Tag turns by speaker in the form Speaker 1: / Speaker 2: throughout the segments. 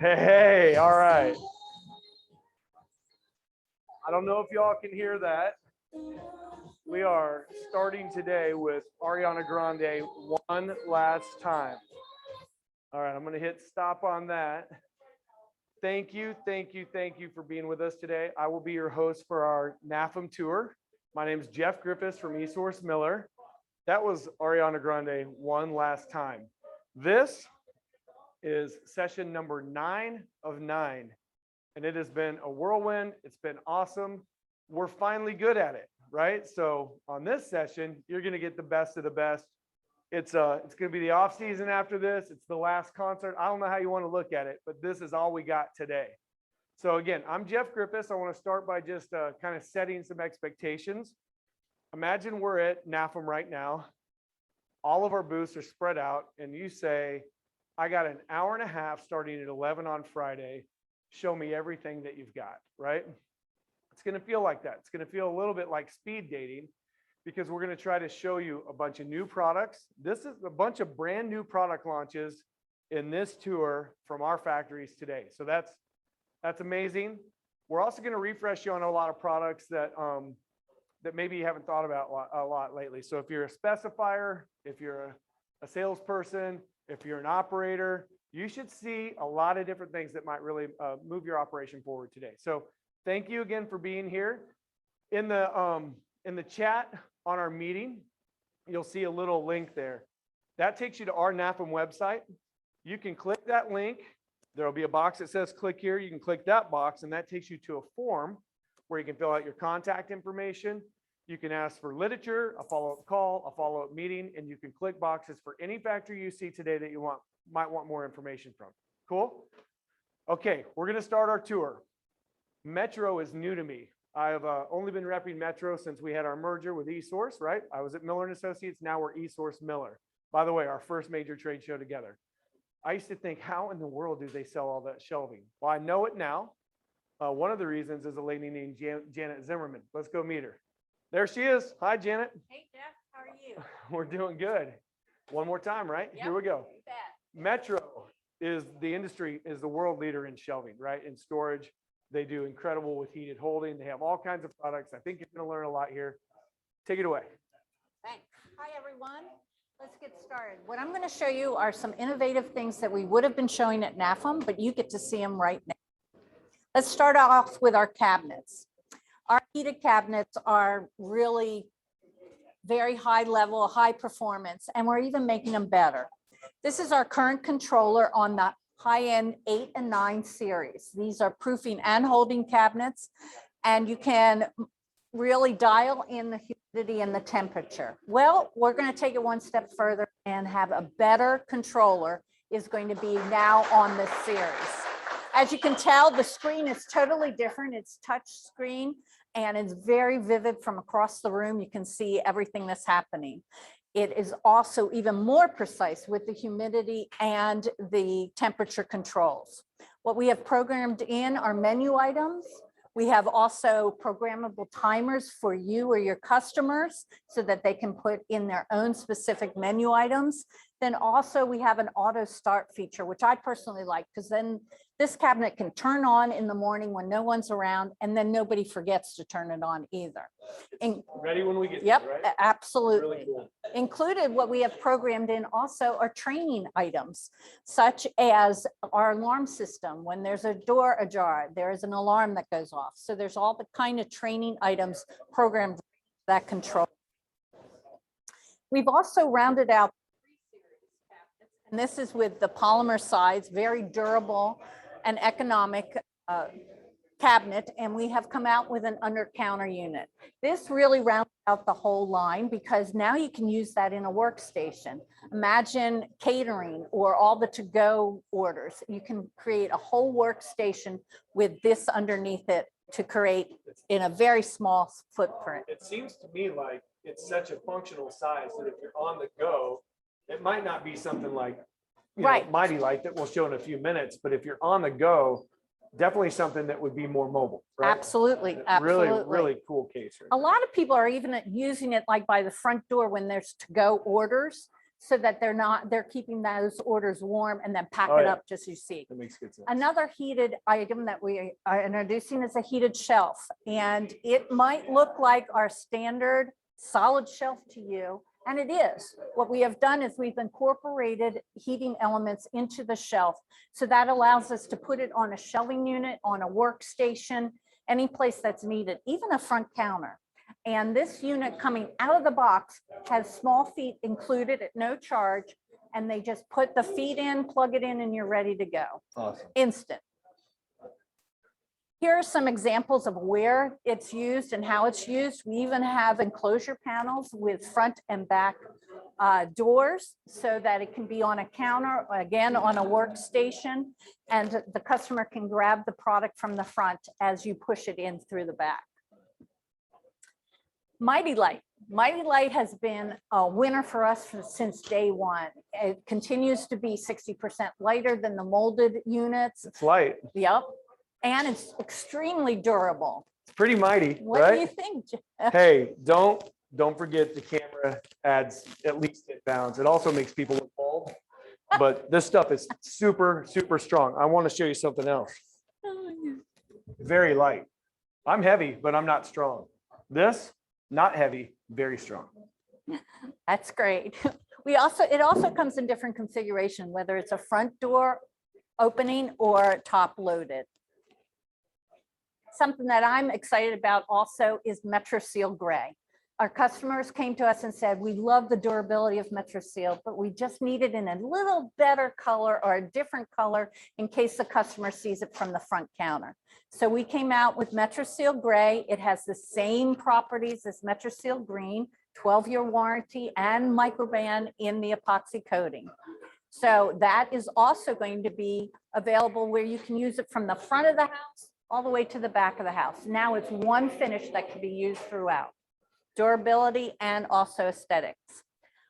Speaker 1: Hey, all right. I don't know if y'all can hear that. We are starting today with Ariana Grande, One Last Time. All right, I'm going to hit stop on that. Thank you for being with us today. I will be your host for our NAFEM tour. My name is Jeff Griffiths from eSource Miller. That was Ariana Grande, One Last Time. This is session number 9 of 9, and it has been a whirlwind. It's been awesome. We're finally good at it, right? So on this session, you're going to get the best of the best. It's going to be the off season after this. It's the last concert. I don't know how you want to look at it, but this is all we got today. So again, I'm Jeff Griffiths. I want to start by just kind of setting some expectations. Imagine we're at NAFEM right now. All of our booths are spread out, and you say, I got an hour and a half starting at 11 on Friday. Show me everything that you've got, right? It's going to feel like that. It's going to feel a little bit like speed dating, because we're going to try to show you a bunch of new products. This is a bunch of brand new product launches in this tour from our factories today. So that's amazing. We're also going to refresh you on a lot of products that that maybe you haven't thought about a lot lately. So if you're a specifier, if you're a salesperson, if you're an operator, you should see a lot of different things that might really move your operation forward today. So thank you again for being here. In the chat on our meeting, you'll see a little link there. That takes you to our NAFEM website. You can click that link. There'll be a box that says click here. You can click that box, and that takes you to a form where you can fill out your contact information. You can ask for literature, a follow-up call, a follow-up meeting, and you can click boxes for any factory you see today that you might want more information from. Cool? Okay, we're going to start our tour. Metro is new to me. I've only been repping Metro since we had our merger with eSource, right? I was at Miller & Associates. Now we're eSource Miller. By the way, our first major trade show together. I used to think, how in the world do they sell all that shelving? Well, I know it now. One of the reasons is a lady named Janet Zimmerman. Let's go meet her. There she is. Hi, Janet.
Speaker 2: Hey, Jeff. How are you?
Speaker 1: We're doing good. One more time, right?
Speaker 2: Yep,
Speaker 1: here we go.
Speaker 2: you bet.
Speaker 1: Metro is the world leader in shelving, right? In storage. They do incredible with heated holding. They have all kinds of products. I think you're going to learn a lot here. Take it away.
Speaker 2: Thanks. Hi, everyone. Let's get started. What I'm going to show you are some innovative things that we would have been showing at NAFEM, but you get to see them right now. Let's start off with our cabinets. Our heated cabinets are really very high level, high performance, and we're even making them better. This is our current controller on the high-end 8 and 9 series. These are proofing and holding cabinets, and you can really dial in the humidity and the temperature. Well, we're going to take it one step further and have a better controller is going to be now on this series. As you can tell, the screen is totally different. It's touch screen, and it's very vivid from across the room. You can see everything that's happening. It is also even more precise with the humidity and the temperature controls. What we have programmed in are menu items. We have also programmable timers for you or your customers so that they can put in their own specific menu items. Then also we have an auto start feature, which I personally like, because then this cabinet can turn on in the morning when no one's around, and then nobody forgets to turn it on either.
Speaker 1: Ready when we get
Speaker 2: Yep,
Speaker 1: there, right?
Speaker 2: absolutely.
Speaker 1: Really cool.
Speaker 2: Included, what we have programmed in also are training items, such as our alarm system. When there's a door ajar, there is an alarm that goes off. So there's all the kind of training items programmed that control. We've also rounded out 3 series cabinets, and this is with the polymer sides, very durable and economic cabinet, and we have come out with an under counter unit. This really rounds out the whole line because now you can use that in a workstation. Imagine catering or all the to-go orders. You can create a whole workstation with this underneath it to create in a very small footprint.
Speaker 1: It seems to me like it's such a functional size that if you're on the go, it might not be something like
Speaker 2: Right.
Speaker 1: Mighty Light that we'll show in a few minutes, but if you're on the go, definitely something that would be more mobile, right?
Speaker 2: Absolutely, absolutely.
Speaker 1: Really cool case. Right?
Speaker 2: A lot of people are even using it like by the front door when there's to-go orders. so that they're keeping those orders warm and then pack
Speaker 1: Oh,
Speaker 2: it
Speaker 1: yeah.
Speaker 2: up just as you see.
Speaker 1: That makes good sense.
Speaker 2: Another heated item that we are introducing is a heated shelf, and it might look like our standard solid shelf to you, and it is. What we have done is we've incorporated heating elements into the shelf. So that allows us to put it on a shelving unit, on a workstation, any place that's needed, even a front counter. And this unit coming out of the box has small feet included at no charge. And they just put the feet in, plug it in, and you're ready to go.
Speaker 1: Awesome.
Speaker 2: Instant. Here are some examples of where it's used and how it's used. We even have enclosure panels with front and back doors so that it can be on a counter, again, on a workstation, and the customer can grab the product from the front as you push it in through the back. Mighty Light. Mighty Light has been a winner for us since day one. It continues to be 60% lighter than the molded units.
Speaker 1: It's light.
Speaker 2: Yep. And it's extremely durable.
Speaker 1: It's pretty mighty,
Speaker 2: What
Speaker 1: right?
Speaker 2: do you think, Jeff?
Speaker 1: Hey, don't forget the camera adds at least 10 pounds. It also makes people look bald, but this stuff is super, super strong. I want to show you something else. Very light. I'm heavy, but I'm not strong. This, not heavy, very strong.
Speaker 2: That's great. It also comes in different configuration, whether it's a front door opening or top loaded. Something that I'm excited about also is Metroseal Gray. Our customers came to us and said, we love the durability of Metroseal, but we just need it in a little better color or a different color in case the customer sees it from the front counter. So we came out with Metroseal Gray. It has the same properties as Metroseal Green, 12-year warranty and microban in the epoxy coating. So that is also going to be available where you can use it from the front of the house all the way to the back of the house. Now it's one finish that can be used throughout. Durability and also aesthetics.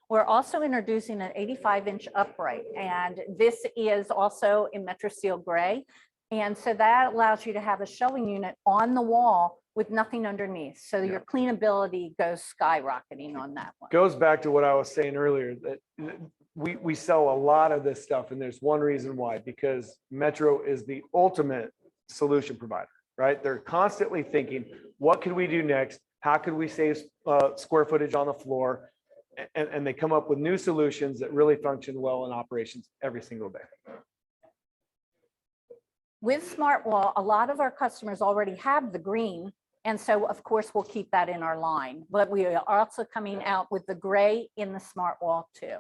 Speaker 2: We're also introducing an 85-inch upright, and this is also in Metroseal Gray. And so that allows you to have a shelving unit on the wall with nothing underneath. So your cleanability goes skyrocketing on that one.
Speaker 1: Goes back to what I was saying earlier, that we sell a lot of this stuff, and there's one reason why, because Metro is the ultimate solution provider, right? They're constantly thinking, what can we do next? How can we save square footage on the floor? And they come up with new solutions that really function well in operations every single day.
Speaker 2: With Smart Wall, a lot of our customers already have the green. And so of course, we'll keep that in our line, but we are also coming out with the gray in the Smart Wall too.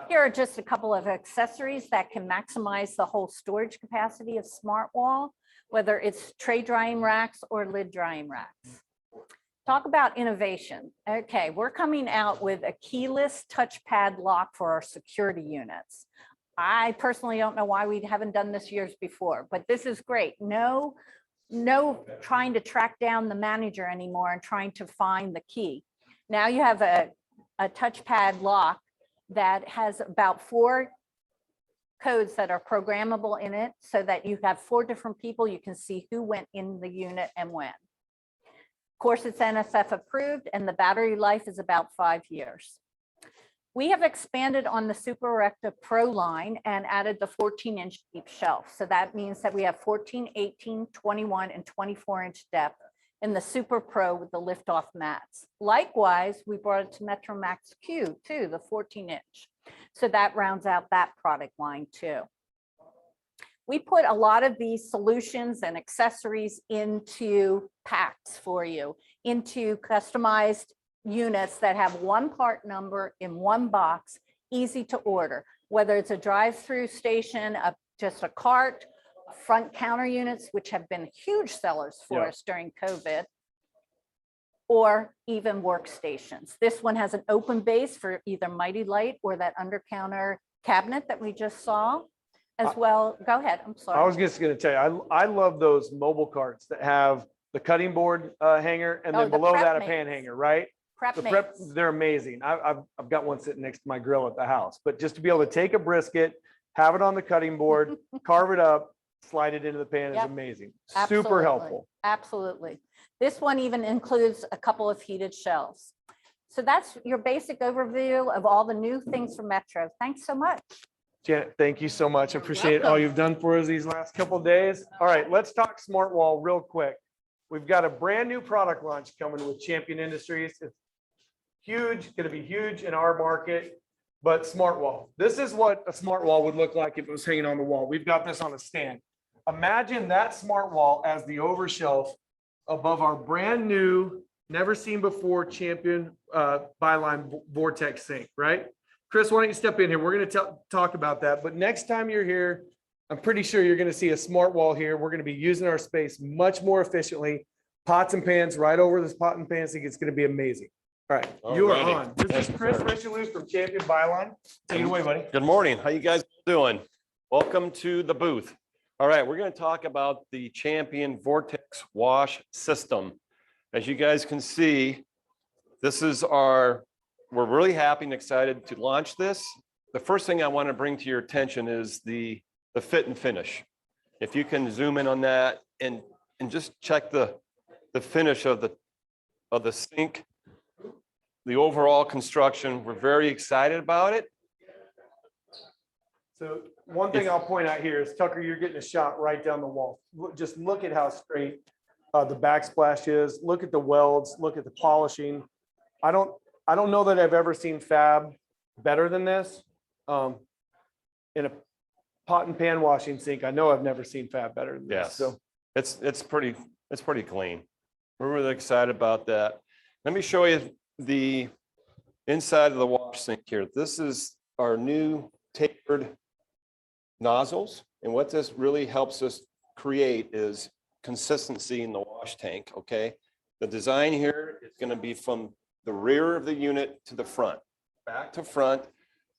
Speaker 2: Here are just a couple of accessories that can maximize the whole storage capacity of Smart Wall, whether it's tray drying racks or lid drying racks. Talk about innovation. Okay, we're coming out with a keyless touchpad lock for our security units. I personally don't know why we haven't done this years before, but this is great. No trying to track down the manager anymore and trying to find the key. Now you have a touchpad lock that has about 4 codes that are programmable in it so that you have 4 different people. You can see who went in the unit and when. Of course, it's NSF approved and the battery life is about 5 years. We have expanded on the Super Erecta Pro line and added the 14-inch deep shelf. So that means that we have 14, 18, 21, and 24-inch depth in the Super Pro with the lift-off mats. Likewise, we brought it to Metro Max Q too, the 14-inch. So that rounds out that product line too. We put a lot of these solutions and accessories into packs for you, into customized units that have one part number in one box, easy to order, whether it's a drive-through station, just a cart, front counter units, which have been huge sellers for us during COVID, or even workstations. This one has an open base for either Mighty Light or that under counter cabinet that we just saw as well. Go ahead, I'm sorry.
Speaker 1: I was just going to tell you, I love those mobile carts that have the cutting board hanger and then below that a pan hanger, right? They're amazing. I've got one sitting next to my grill at the house, but just to be able to take a brisket, have it on the cutting board, carve it up, slide it into the pan is amazing. Super helpful.
Speaker 2: Absolutely. This one even includes a couple of heated shelves. So that's your basic overview of all the new things from Metro. Thanks so much.
Speaker 1: Janet, thank you so much. I appreciate all you've done for us these last couple of days. All right, let's talk smart wall real quick. We've got a brand new product launch coming with Champion Industries. It's huge, going to be huge in our market, but smart wall. This is what a smart wall would look like if it was hanging on the wall. We've got this on a stand. Imagine that smart wall as the overshelf above our brand new, never seen before Champion Byline Vortex sink, right? Chris, why don't you step in here? We're going to talk about that. But next time you're here, I'm pretty sure you're going to see a smart wall here. We're going to be using our space much more efficiently. Pots and pans right over this pot and pan sink. It's going to be amazing. All right, you are on. This is Chris Richelieu from Champion Byline. Take it away, buddy.
Speaker 3: Good morning. How you guys doing? Welcome to the booth. All right, we're going to talk about the Champion Vortex Wash System. As you guys can see, this is we're really happy and excited to launch this. The first thing I want to bring to your attention is the fit and finish. If you can zoom in on that and just check the finish of the sink, the overall construction, we're very excited about it.
Speaker 1: So one thing I'll point out here is, Tucker, you're getting a shot right down the wall. Just look at how straight the backsplash is. Look at the welds, look at the polishing. I don't know that I've ever seen fab better than this. In a pot and pan washing sink, I know I've never seen fab better than this.
Speaker 3: Yes.
Speaker 1: So
Speaker 3: It's pretty clean. We're really excited about that. Let me show you the inside of the wash sink here. This is our new tapered nozzles. And what this really helps us create is consistency in the wash tank, okay? The design here is going to be from the rear of the unit to the front, back to front.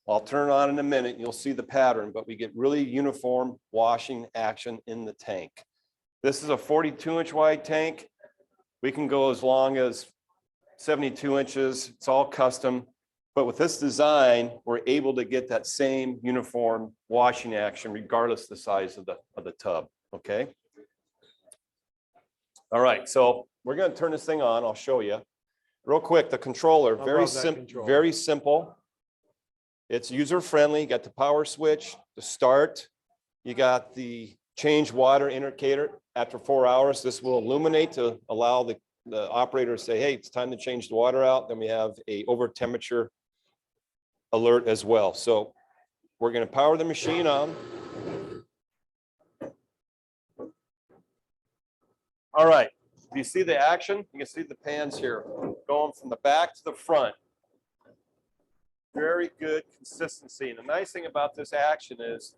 Speaker 3: I'll turn it on in a minute. You'll see the pattern, but we get really uniform washing action in the tank. This is a 42-inch wide tank. We can go as long as 72 inches. It's all custom. But with this design, we're able to get that same uniform washing action regardless of the size of the tub, okay? All right, so we're going to turn this thing on. I'll show you. Real quick, the controller, very simple. It's user-friendly. You got the power switch, the start. You got the change water indicator after 4 hours. This will illuminate to allow the operator to say, hey, it's time to change the water out. Then we have a over temperature alert as well. So we're going to power the machine on. All right. Do you see the action? You can see the pans here going from the back to the front. Very good consistency. And the nice thing about this action is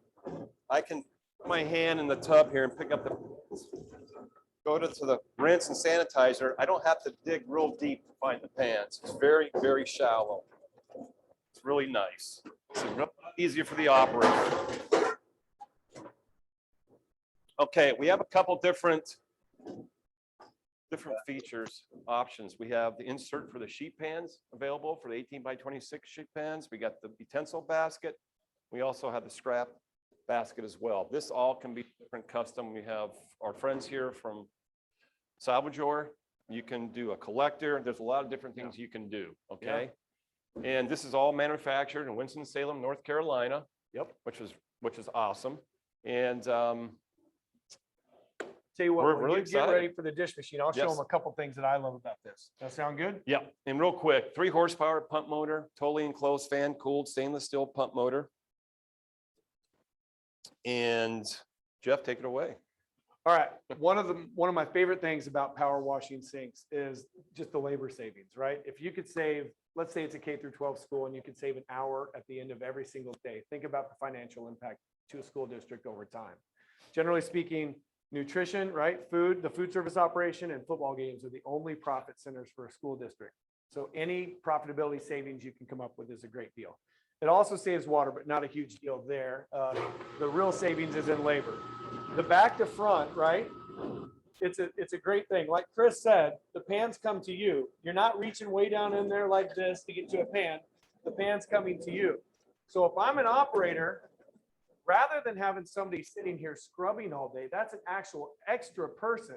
Speaker 3: I can put my hand in the tub here and pick up go to the rinse and sanitizer. I don't have to dig real deep to find the pans. It's very, very shallow. It's really nice. It's real easier for the operator. Okay, we have a couple different features, options. We have the insert for the sheet pans available for the 18 by 26 sheet pans. We got the utensil basket. We also have the scrap basket as well. This all can be different custom. We have our friends here from Salvador. You can do a collector. There's a lot of different things you can do, okay? Yeah. And this is all manufactured in Winston-Salem, North Carolina. Yep. Which is awesome. And
Speaker 1: tell you what,
Speaker 3: we're
Speaker 1: when
Speaker 3: really
Speaker 1: you get ready for the dish machine, I'll show them a couple things that I love about this. That sound good?
Speaker 3: Yeah. And real quick, 3 horsepower pump motor, totally enclosed, fan cooled, stainless steel pump motor. And Jeff, take it away.
Speaker 1: All right. One of my favorite things about power washing sinks is just the labor savings, right? If you could save, let's say it's a K through 12 school and you could save an hour at the end of every single day. Think about the financial impact to a school district over time. Generally speaking, nutrition, right? Food, the food service operation and football games are the only profit centers for a school district. So any profitability savings you can come up with is a great deal. It also saves water, but not a huge deal there. The real savings is in labor. The back to front, right? It's a great thing. Like Chris said, the pans come to you. You're not reaching way down in there like this to get to a pan. The pan's coming to you. So if I'm an operator, rather than having somebody sitting here scrubbing all day, that's an actual extra person.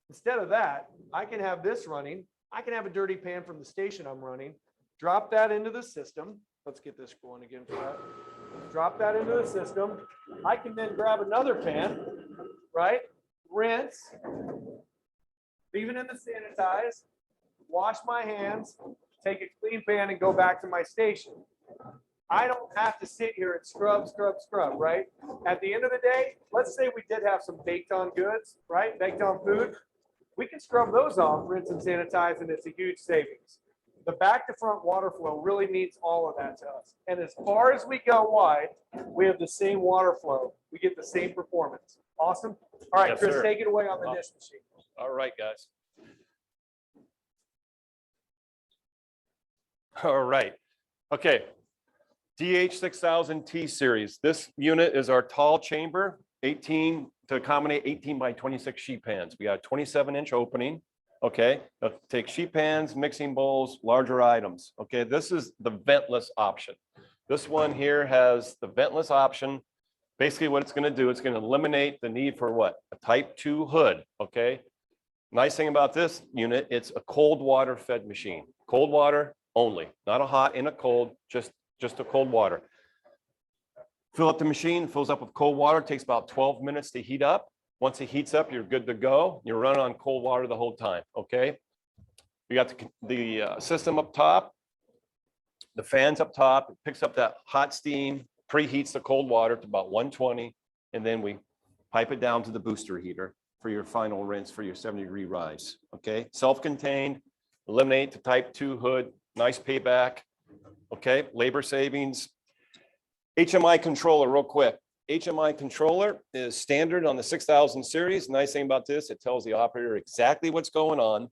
Speaker 1: Instead of that, I can have this running. I can have a dirty pan from the station I'm running. drop that into the system. Let's get this going again for that. Drop that into the system. I can then grab another pan, right? Rinse, leave it in the sanitize, wash my hands, take a clean pan and go back to my station. I don't have to sit here and scrub, right? At the end of the day, let's say we did have some baked on goods, right? Baked on food. We can scrub those off, rinse and sanitize, and it's a huge savings. The back to front water flow really means all of that to us. And as far as we go wide, we have the same water flow. We get the same performance. Awesome. All right,
Speaker 3: Yes,
Speaker 1: Chris,
Speaker 3: sir.
Speaker 1: take it away on the dish machine.
Speaker 3: All right, guys. All right. Okay. DH6000T series. This unit is our tall chamber, 18 to accommodate 18 by 26 sheet pans. We got a 27-inch opening. Okay. Take sheet pans, mixing bowls, larger items. Okay. This is the ventless option. This one here has the ventless option. Basically what it's going to do, it's going to eliminate the need for what? A type 2 hood. Okay. Nice thing about this unit, it's a cold water fed machine. Cold water only, not a hot and a cold, just a cold water. Fill up the machine, fills up with cold water, takes about 12 minutes to heat up. Once it heats up, you're good to go. You're running on cold water the whole time, okay? You got the system up top, the fans up top, it picks up that hot steam, preheats the cold water to about 120, and then we pipe it down to the booster heater for your final rinse for your 70-degree rise, okay? Self-contained, eliminate the type 2 hood, nice payback, okay? Labor savings. HMI controller, real quick. HMI controller is standard on the 6000 series. Nice thing about this, it tells the operator exactly what's going on,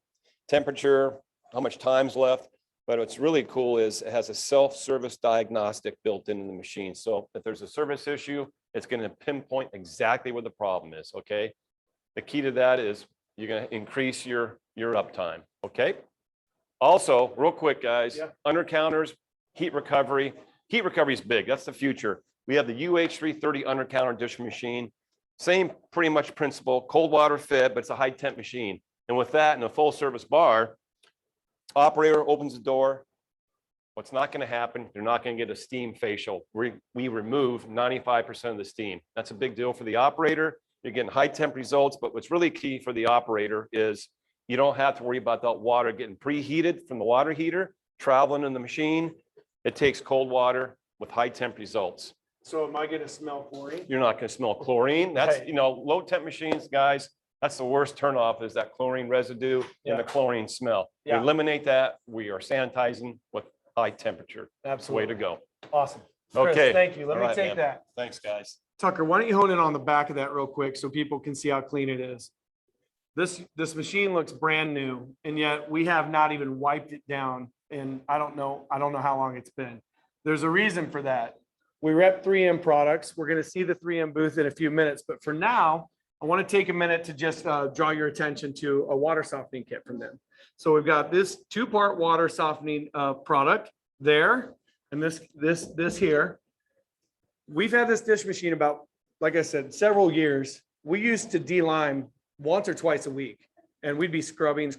Speaker 3: temperature, how much time's left. But what's really cool is it has a self-service diagnostic built into the machine. So if there's a service issue, it's going to pinpoint exactly where the problem is, okay? The key to that is you're going to increase your uptime, okay? Also, real quick, guys, under counters, heat recovery. Heat recovery is big. That's the future. We have the UH330 under counter dish machine. Same pretty much principle, cold water fed, but it's a high temp machine. And with that and a full service bar, operator opens the door. What's not going to happen, you're not going to get a steam facial. We remove 95% of the steam. That's a big deal for the operator. You're getting high temp results, but what's really key for the operator is you don't have to worry about that water getting preheated from the water heater, traveling in the machine. It takes cold water with high temp results.
Speaker 1: So am I going to smell chlorine?
Speaker 3: You're not going to smell chlorine. That's, you know, low temp machines, guys, that's the worst turnoff is that chlorine residue and the chlorine smell. We eliminate that. We are sanitizing with high temperature.
Speaker 1: Absolutely.
Speaker 3: Way to go.
Speaker 1: Awesome. Chris,
Speaker 3: Okay.
Speaker 1: thank you. Let
Speaker 3: All
Speaker 1: me
Speaker 3: right,
Speaker 1: take
Speaker 3: man.
Speaker 1: that.
Speaker 3: Thanks, guys.
Speaker 1: Tucker, why don't you hone in on the back of that real quick so people can see how clean it is. This machine looks brand new, and yet we have not even wiped it down. And I don't know how long it's been. There's a reason for that. We rep 3M products. We're going to see the 3M booth in a few minutes, but for now, I want to take a minute to just draw your attention to a water softening kit from them. So we've got this 2-part water softening product there, and this here. We've had this dish machine about, like I said, several years. We used to de-lime once or twice a week, and we'd be scrubbing.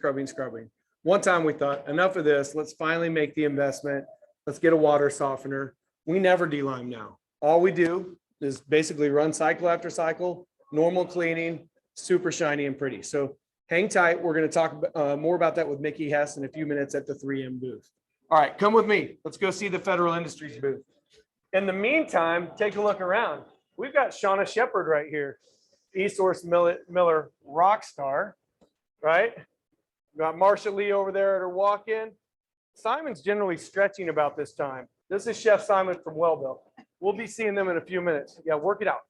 Speaker 1: One time we thought, enough of this, let's finally make the investment. Let's get a water softener. We never de-lime now. All we do is basically run cycle after cycle, normal cleaning, super shiny and pretty. So hang tight. We're going to talk more about that with Mickey Hess in a few minutes at the 3M booth. All right, come with me. Let's go see the Federal Industries booth. In the meantime, take a look around. We've got Shauna Shepard right here, eSource Miller rock star, right? We've got Marsha Lee over there at her walk-in. Simon's generally stretching about this time. This is Chef Simon from Wellville. We'll be seeing them in a few minutes. Yeah, work it out.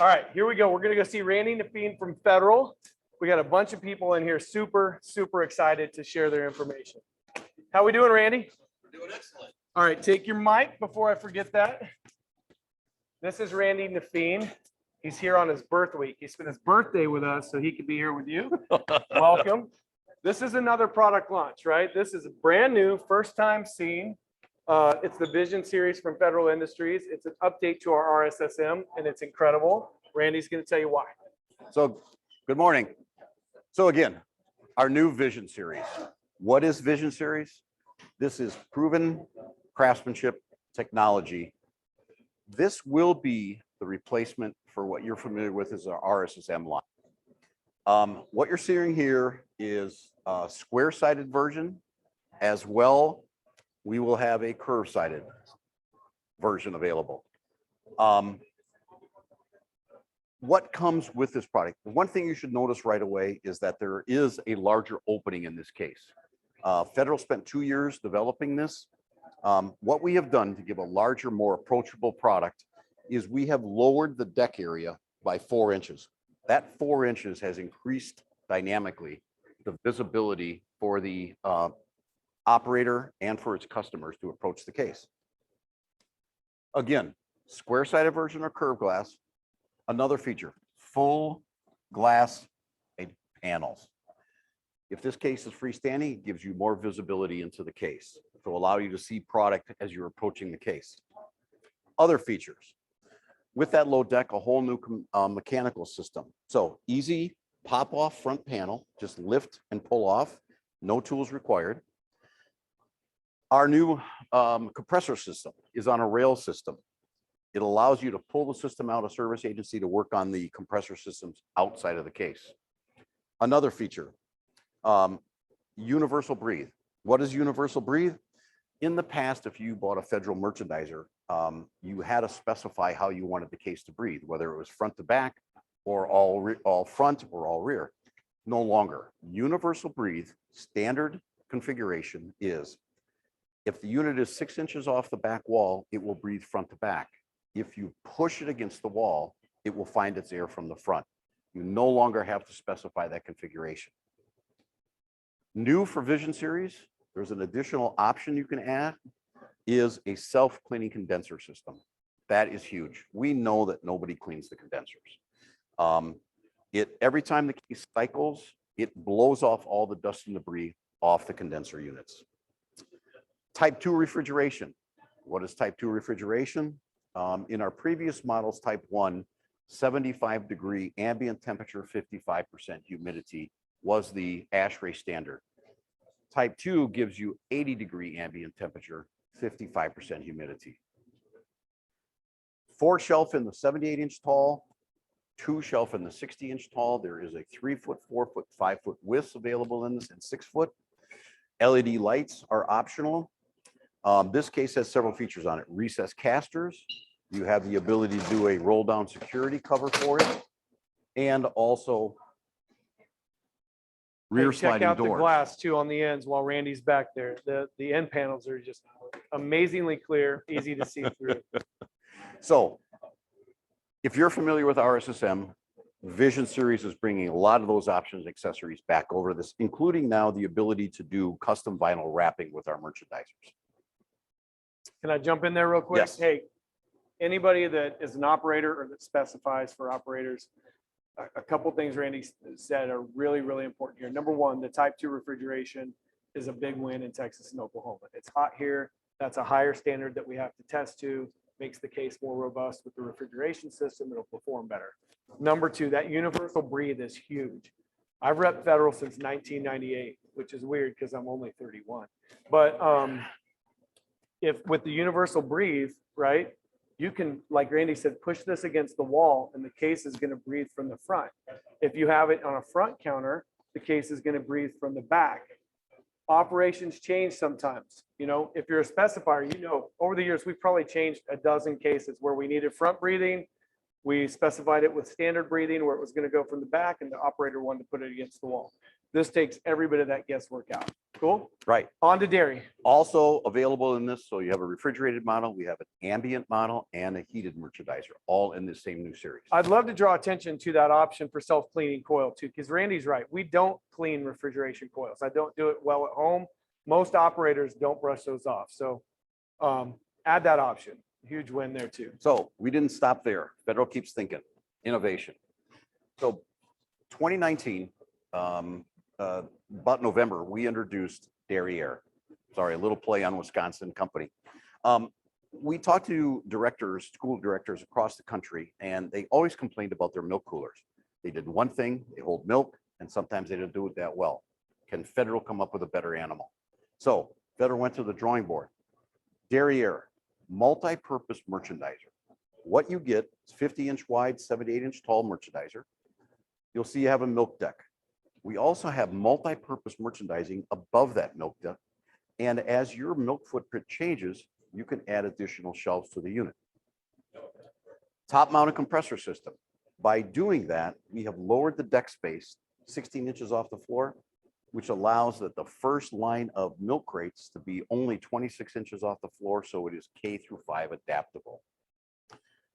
Speaker 1: All right, here we go. We're going to go see Randy NAFEM from Federal. We got a bunch of people in here super excited to share their information. How we doing, Randy?
Speaker 4: We're doing excellent.
Speaker 1: All right, take your mic before I forget that. This is Randy NAFEM. He's here on his birth week. He spent his birthday with us so he could be here with you. Welcome. This is another product launch, right? This is a brand new, first time seen. It's the Vision series from Federal Industries. It's an update to our RSSM, and it's incredible. Randy's going to tell you why.
Speaker 4: So, good morning. So again, our new Vision series. What is Vision series? This is proven craftsmanship technology. This will be the replacement for what you're familiar with as our RSSM line. What you're seeing here is a square-sided version. As well, we will have a curve-sided version available. What comes with this product? The one thing you should notice right away is that there is a larger opening in this case. Federal spent 2 years developing this. What we have done to give a larger, more approachable product is we have lowered the deck area by 4 inches. That 4 inches has increased dynamically the visibility for the operator and for its customers to approach the case. Again, square-sided version or curved glass. Another feature, full glass panels. If this case is freestanding, it gives you more visibility into the case to allow you to see product as you're approaching the case. Other features, with that low deck, a whole new mechanical system. So easy pop off front panel, just lift and pull off, no tools required. Our new compressor system is on a rail system. It allows you to pull the system out of service agency to work on the compressor systems outside of the case. Another feature, universal breathe. What is universal breathe? In the past, if you bought a federal merchandiser, you had to specify how you wanted the case to breathe, whether it was front to back or all front or all rear. No longer. Universal breathe standard configuration is if the unit is 6 inches off the back wall, it will breathe front to back. If you push it against the wall, it will find its air from the front. You no longer have to specify that configuration. New for Vision Series, there's an additional option you can add, is a self-cleaning condenser system. That is huge. We know that nobody cleans the condensers. Every time the case cycles, it blows off all the dust and debris off the condenser units. Type 2 refrigeration. What is type 2 refrigeration? In our previous models, type 1, 75-degree ambient temperature, 55% humidity was the ASHRAE standard. Type 2 gives you 80-degree ambient temperature, 55% humidity. 4 shelf in the 78-inch tall, 2 shelf in the 60-inch tall. There is a 3-foot, 4-foot, 5-foot width available in this, and 6-foot. LED lights are optional. This case has several features on it. Recessed casters. You have the ability to do a roll down security cover for it. And also rear sliding
Speaker 1: check out
Speaker 4: doors.
Speaker 1: the glass too on the ends while Randy's back there. The end panels are just amazingly clear, easy to see through.
Speaker 4: So if you're familiar with RSSM, Vision Series is bringing a lot of those options and accessories back over this, including now the ability to do custom vinyl wrapping with our merchandisers.
Speaker 1: Can I jump in there real quick?
Speaker 4: Yes.
Speaker 1: Hey, anybody that is an operator or that specifies for operators, a couple things Randy said are really, really important here. Number one, the type 2 refrigeration is a big win in Texas and Oklahoma. It's hot here. That's a higher standard that we have to test to. Makes the case more robust with the refrigeration system. It'll perform better. Number two, that universal breathe is huge. I've repped federal since 1998, which is weird because I'm only 31. But if with the universal breathe, right, you can, like Randy said, push this against the wall and the case is going to breathe from the front. If you have it on a front counter, the case is going to breathe from the back. Operations change sometimes. You know, if you're a specifier, you know, over the years, we've probably changed a dozen cases where we needed front breathing. We specified it with standard breathing where it was going to go from the back and the operator wanted to put it against the wall. This takes every bit of that guesswork out. Cool.
Speaker 4: Right.
Speaker 1: On to dairy.
Speaker 4: Also available in this, so you have a refrigerated model, we have an ambient model, and a heated merchandiser, all in the same new series.
Speaker 1: I'd love to draw attention to that option for self-cleaning coil too, because Randy's right. We don't clean refrigeration coils. I don't do it well at home. Most operators don't brush those off. So add that option. Huge win there too.
Speaker 4: So we didn't stop there. Federal keeps thinking, innovation. So 2019, about November, we introduced Dairy Air. Sorry, a little play on Wisconsin company. We talked to directors, school directors across the country, and they always complained about their milk coolers. They did one thing, they hold milk, and sometimes they didn't do it that well. Can Federal come up with a better animal? So Federal went to the drawing board. Derriere, multi-purpose merchandiser. What you get is 50-inch wide, 78-inch tall merchandiser. You'll see you have a milk deck. We also have multi-purpose merchandising above that milk deck. And as your milk footprint changes, you can add additional shelves to the unit. Top mounted compressor system. By doing that, we have lowered the deck space 16 inches off the floor, which allows that the first line of milk crates to be only 26 inches off the floor. So it is K through 5 adaptable.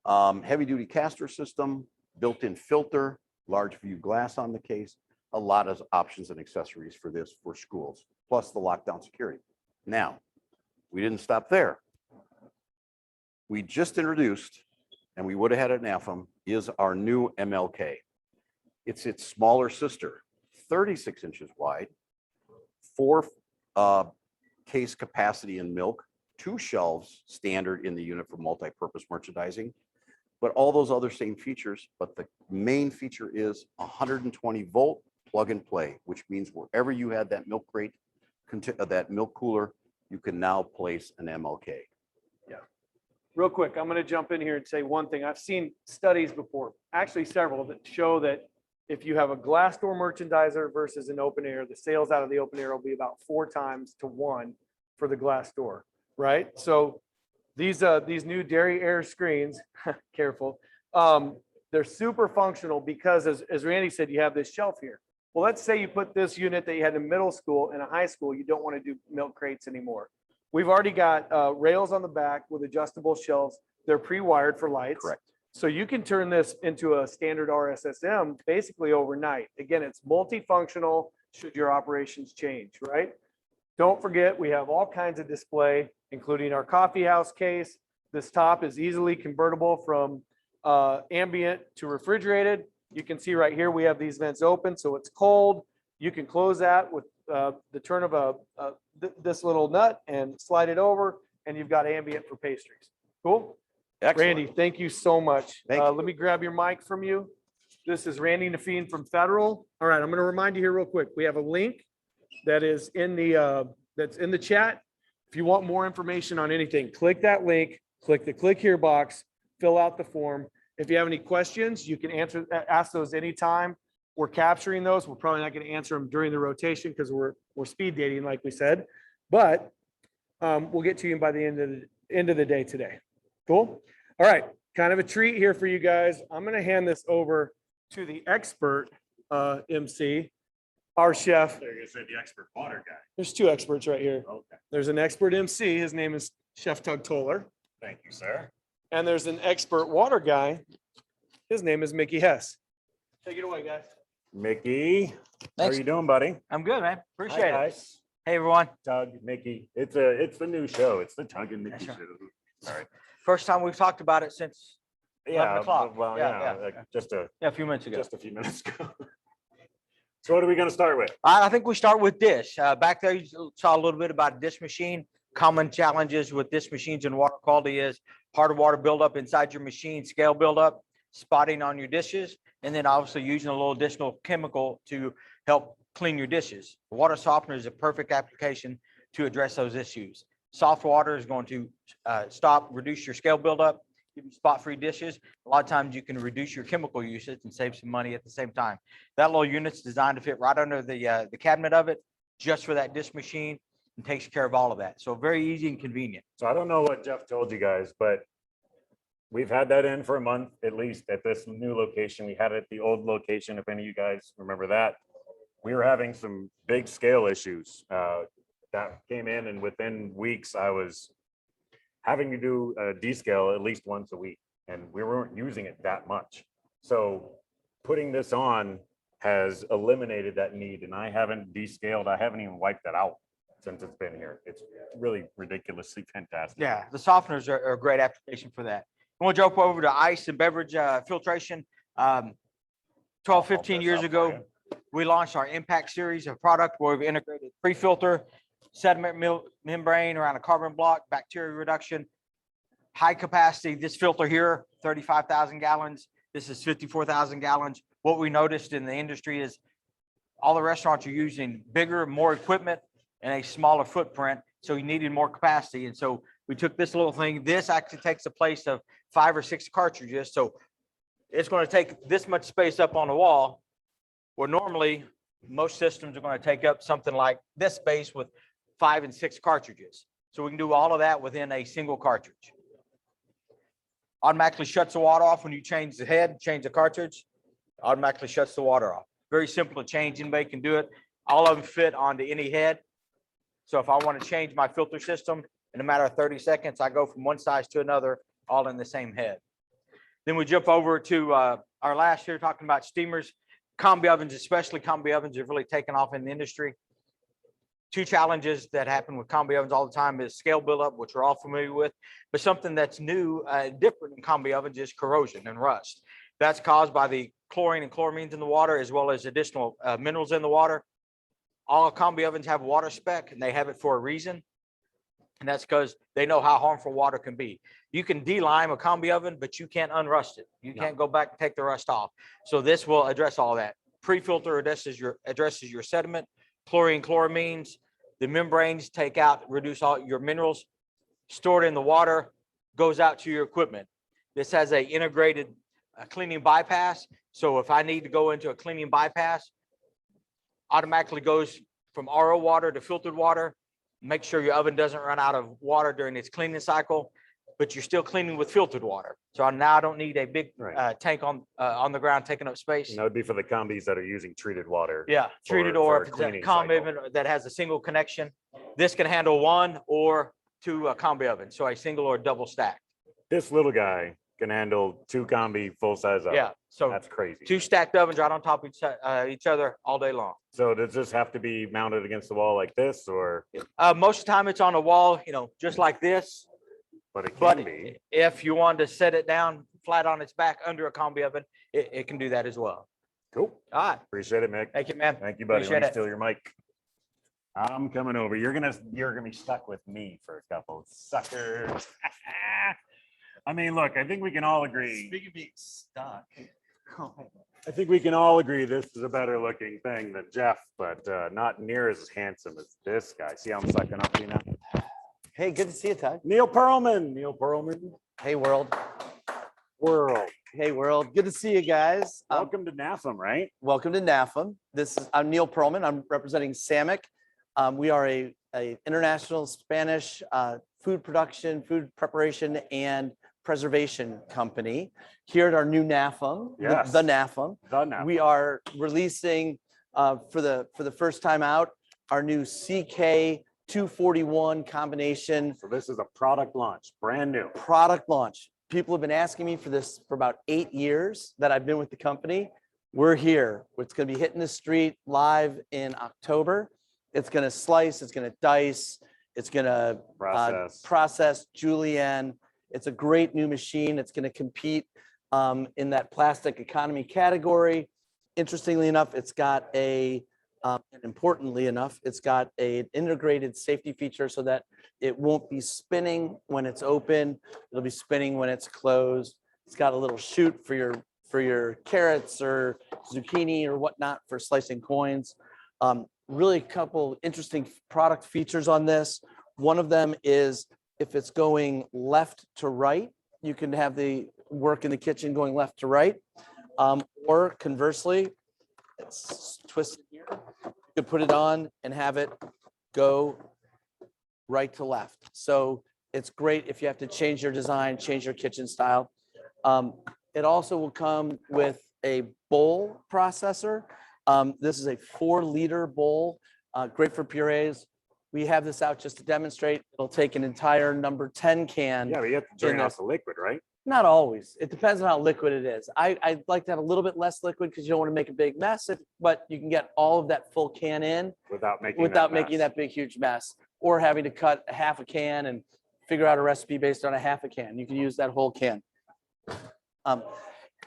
Speaker 4: Heavy duty caster system, built-in filter, large view glass on the case, a lot of options and accessories for this for schools, plus the lockdown security. Now, we didn't stop there. We just introduced, and we would have had it in NAFEM, is our new MLK. It's its smaller sister, 36 inches wide, 4 case capacity in milk, 2 shelves standard in the unit for multi-purpose merchandising, but all those other same features. But the main feature is 120 volt plug and play, which means wherever you had that milk crate, that milk cooler, you can now place an MLK.
Speaker 1: Real quick, I'm going to jump in here and say one thing. I've seen studies before, actually several, that show that if you have a glass door merchandiser versus an open air, the sales out of the open air will be about 4 times to 1 for the glass door, right? So these new Derriere screens, careful, they're super functional because as Randy said, you have this shelf here. Well, let's say you put this unit that you had in middle school and a high school, you don't want to do milk crates anymore. We've already got rails on the back with adjustable shelves. They're pre-wired for lights.
Speaker 4: Correct.
Speaker 1: So you can turn this into a standard RSSM basically overnight. Again, it's multifunctional should your operations change, right? Don't forget, we have all kinds of display, including our coffee house case. This top is easily convertible from ambient to refrigerated. You can see right here, we have these vents open, so it's cold. You can close that with the turn of this little nut and slide it over, and you've got ambient for pastries. Cool.
Speaker 4: Excellent.
Speaker 1: Randy, thank you so much.
Speaker 4: Thank you.
Speaker 1: Let me grab your mic from you. This is Randy NAFEM from Federal. All right, I'm going to remind you here real quick. We have a link that is in the chat. If you want more information on anything, click that link, click the click here box, fill out the form. If you have any questions, you can ask those anytime. We're capturing those. We're probably not going to answer them during the rotation because we're speed dating, like we said, but we'll get to you by the end of the day today. Cool. All right. Kind of a treat here for you guys. I'm going to hand this over to the expert MC, our chef.
Speaker 5: You're gonna say the expert water guy.
Speaker 1: There's 2 experts right here.
Speaker 5: Okay,
Speaker 1: There's an expert MC. His name is Chef Tug Toller.
Speaker 5: thank you, sir.
Speaker 1: And there's an expert water guy. His name is Mickey Hess. Take it away, guys.
Speaker 5: Mickey, how are
Speaker 6: Thanks.
Speaker 5: you doing, buddy?
Speaker 6: I'm good, man.
Speaker 5: Hi,
Speaker 6: Appreciate it.
Speaker 5: guys.
Speaker 6: Hey, everyone.
Speaker 5: Doug, Mickey. It's the new show. It's the Tug and Mickey
Speaker 6: That's
Speaker 5: show. Sorry.
Speaker 6: First time we've talked about it since 11 o'clock.
Speaker 5: Well,
Speaker 6: Yeah,
Speaker 5: yeah, just a
Speaker 6: a few minutes ago.
Speaker 5: just a few minutes ago. So what are we gonna start with?
Speaker 6: I think we start with dish. Back there, you saw a little bit about dish machine. Common challenges with dish machines and water quality is hard water buildup inside your machine, scale buildup, spotting on your dishes, and then obviously using a little additional chemical to help clean your dishes. Water softener is a perfect application to address those issues. Soft water is going to reduce your scale buildup, give you spot-free dishes. A lot of times you can reduce your chemical usage and save some money at the same time. That little unit's designed to fit right under the cabinet of it, just for that dish machine, and takes care of all of that. So very easy and convenient.
Speaker 5: So I don't know what Jeff told you guys, but we've had that in for a month, at least at this new location. We had it at the old location, if any of you guys remember that. We were having some big scale issues that came in, and within weeks, I was having to do a descale at least once a week, and we weren't using it that much. So putting this on has eliminated that need, and I haven't descaled. I haven't even wiped that out since it's been here. It's really ridiculously fantastic.
Speaker 6: Yeah, the softeners are a great application for that. We'll jump over to ice and beverage filtration. 12, 15 years ago, we launched our Impact series of product where we've integrated pre-filter, sediment membrane around a carbon block, bacteria reduction, high capacity. This filter here, 35,000 gallons. This is 54,000 gallons. What we noticed in the industry is all the restaurants are using bigger, more equipment and a smaller footprint. So you needed more capacity. And so we took this little thing. This actually takes the place of 5 or 6 cartridges. So it's going to take this much space up on the wall, where normally most systems are going to take up something like this space with 5 and 6 cartridges. So we can do all of that within a single cartridge. Automatically shuts the water off when you change the head, change the cartridge, automatically shuts the water off. Very simple to change. Anybody can do it. All of them fit onto any head. So if I want to change my filter system in a matter of 30 seconds, I go from one size to another, all in the same head. Then we jump over to our last year talking about steamers. Combi ovens, especially combi ovens, have really taken off in the industry. 2 challenges that happen with combi ovens all the time is scale buildup, which we're all familiar with, but something that's new, different in combi ovens is corrosion and rust. That's caused by the chlorine and chloramines in the water, as well as additional minerals in the water. All combi ovens have water spec, and they have it for a reason. And that's because they know how harmful water can be. You can de-lime a combi oven, but you can't unrust it. You can't go back and take the rust off. So this will address all that. Pre-filter addresses your sediment, chlorine, chloramines. The membranes take out, reduce all your minerals. Stored in the water, goes out to your equipment. This has a integrated cleaning bypass. So if I need to go into a cleaning bypass, automatically goes from RO water to filtered water. Make sure your oven doesn't run out of water during its cleaning cycle, but you're still cleaning with filtered water. So now I don't need a big tank on the ground taking up space.
Speaker 5: And that would be for the combis that are using treated water.
Speaker 6: Yeah, treated,
Speaker 5: for
Speaker 6: or
Speaker 5: a
Speaker 6: if it's a
Speaker 5: cleaning
Speaker 6: combi
Speaker 5: cycle.
Speaker 6: oven that has a single connection. This can handle 1 or 2 combi ovens, so a single or double stack.
Speaker 5: This little guy can handle 2 combi full-size ovens.
Speaker 6: Yeah, so
Speaker 5: That's crazy.
Speaker 6: 2 stacked ovens right on top of each other all day long.
Speaker 5: So does this have to be mounted against the wall like this, or,
Speaker 6: Most of the time it's on a wall, just like this.
Speaker 5: but it
Speaker 6: But
Speaker 5: can be?
Speaker 6: if you want to set it down flat on its back under a combi oven, it can do that as well.
Speaker 5: Cool.
Speaker 6: All right.
Speaker 5: Appreciate it, Mick.
Speaker 6: Thank you, man.
Speaker 5: Thank you, buddy.
Speaker 6: Appreciate
Speaker 5: Let me
Speaker 6: it.
Speaker 5: steal your mic. I'm coming over. You're gonna be stuck with me for a couple suckers. I mean, look, I think we can all agree.
Speaker 7: Speaking of being stuck.
Speaker 5: I think we can all agree this is a better looking thing than Jeff, but not near as handsome as this guy. See how I'm sucking up to you now?
Speaker 7: Hey, good to see you, Todd.
Speaker 5: Neil Pearlman. Neil Pearlman.
Speaker 7: Hey, world.
Speaker 5: World.
Speaker 7: Hey, world. Good to see you guys.
Speaker 5: Welcome to NAFEM, right?
Speaker 7: Welcome to NAFEM. I'm Neil Pearlman. I'm representing SAMIC. We are a international Spanish food production, food preparation, and preservation company here at our new NAFEM,
Speaker 5: Yes.
Speaker 7: the NAFEM.
Speaker 5: The NAFEM.
Speaker 7: We are releasing for the first time out our new CK 241 combination
Speaker 5: So this is a product launch, brand new.
Speaker 7: product launch. People have been asking me for this for about 8 years that I've been with the company. We're here. It's going to be hitting the street live in October. It's going to slice, it's going to dice, it's going to process julienne. It's a great new machine. It's going to compete in that plastic economy category. Interestingly enough, it's got and importantly enough, it's got an integrated safety feature so that it won't be spinning when it's open. It'll be spinning when it's closed. It's got a little chute for your carrots or zucchini or whatnot for slicing coins. Really a couple interesting product features on this. One of them is if it's going left to right, you can have the work in the kitchen going left to right. Or conversely, it's twisted here. You could put it on and have it go right to left. So it's great if you have to change your design, change your kitchen style. It also will come with a bowl processor. This is a 4-liter bowl, great for purees. We have this out just to demonstrate. It'll take an entire number 10 can.
Speaker 5: Yeah, but you have to drain off the liquid, right?
Speaker 7: Not always. It depends on how liquid it is. I'd like to have a little bit less liquid because you don't want to make a big mess, but you can get all of that full can in
Speaker 5: Without making
Speaker 7: that big, huge mess, or having to cut a half a can and figure out a recipe based on a half a can. You can use that whole can.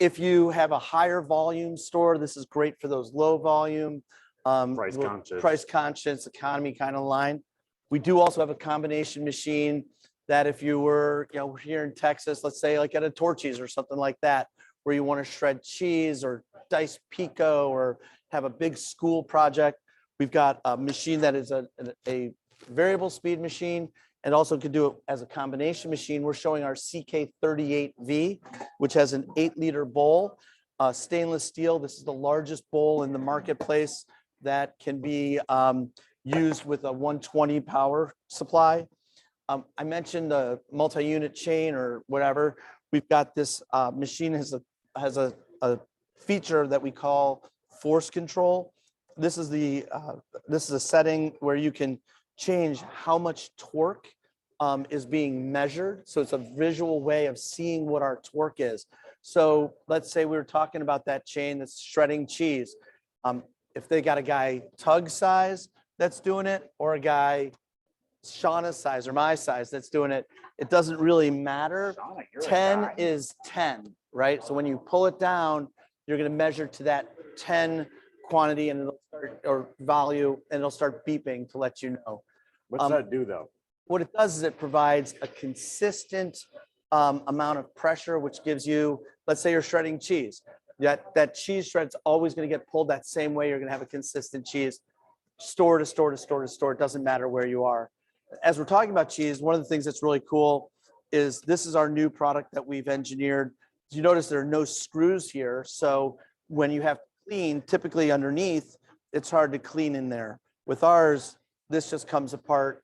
Speaker 7: If you have a higher volume store, this is great for those low volume, price conscious economy kind of line. We do also have a combination machine that if you were, here in Texas, let's say like at a Torchy's or something like that, where you want to shred cheese or dice pico or have a big school project, we've got a machine that is a variable speed machine and also could do it as a combination machine. We're showing our CK38V, which has an 8-liter bowl, stainless steel. This is the largest bowl in the marketplace that can be used with a 120 power supply. I mentioned a multi-unit chain or whatever. We've got this machine has a feature that we call force control. This is a setting where you can change how much torque is being measured. So it's a visual way of seeing what our torque is. So let's say we were talking about that chain that's shredding cheese. If they got a guy Tug size that's doing it, or a guy Shauna's size or my size that's doing it, it doesn't really matter. 10 is 10, right? So when you pull it down, you're going to measure to that 10 quantity and it'll start, or value, and it'll start beeping to let you know.
Speaker 5: What's that do though?
Speaker 7: What it does is it provides a consistent amount of pressure, which gives you, let's say you're shredding cheese. That cheese shred's always going to get pulled that same way. You're going to have a consistent cheese, store to store to store to store. It doesn't matter where you are. As we're talking about cheese, one of the things that's really cool is this is our new product that we've engineered. You notice there are no screws here. So when you have to clean, typically underneath, it's hard to clean in there. With ours, this just comes apart.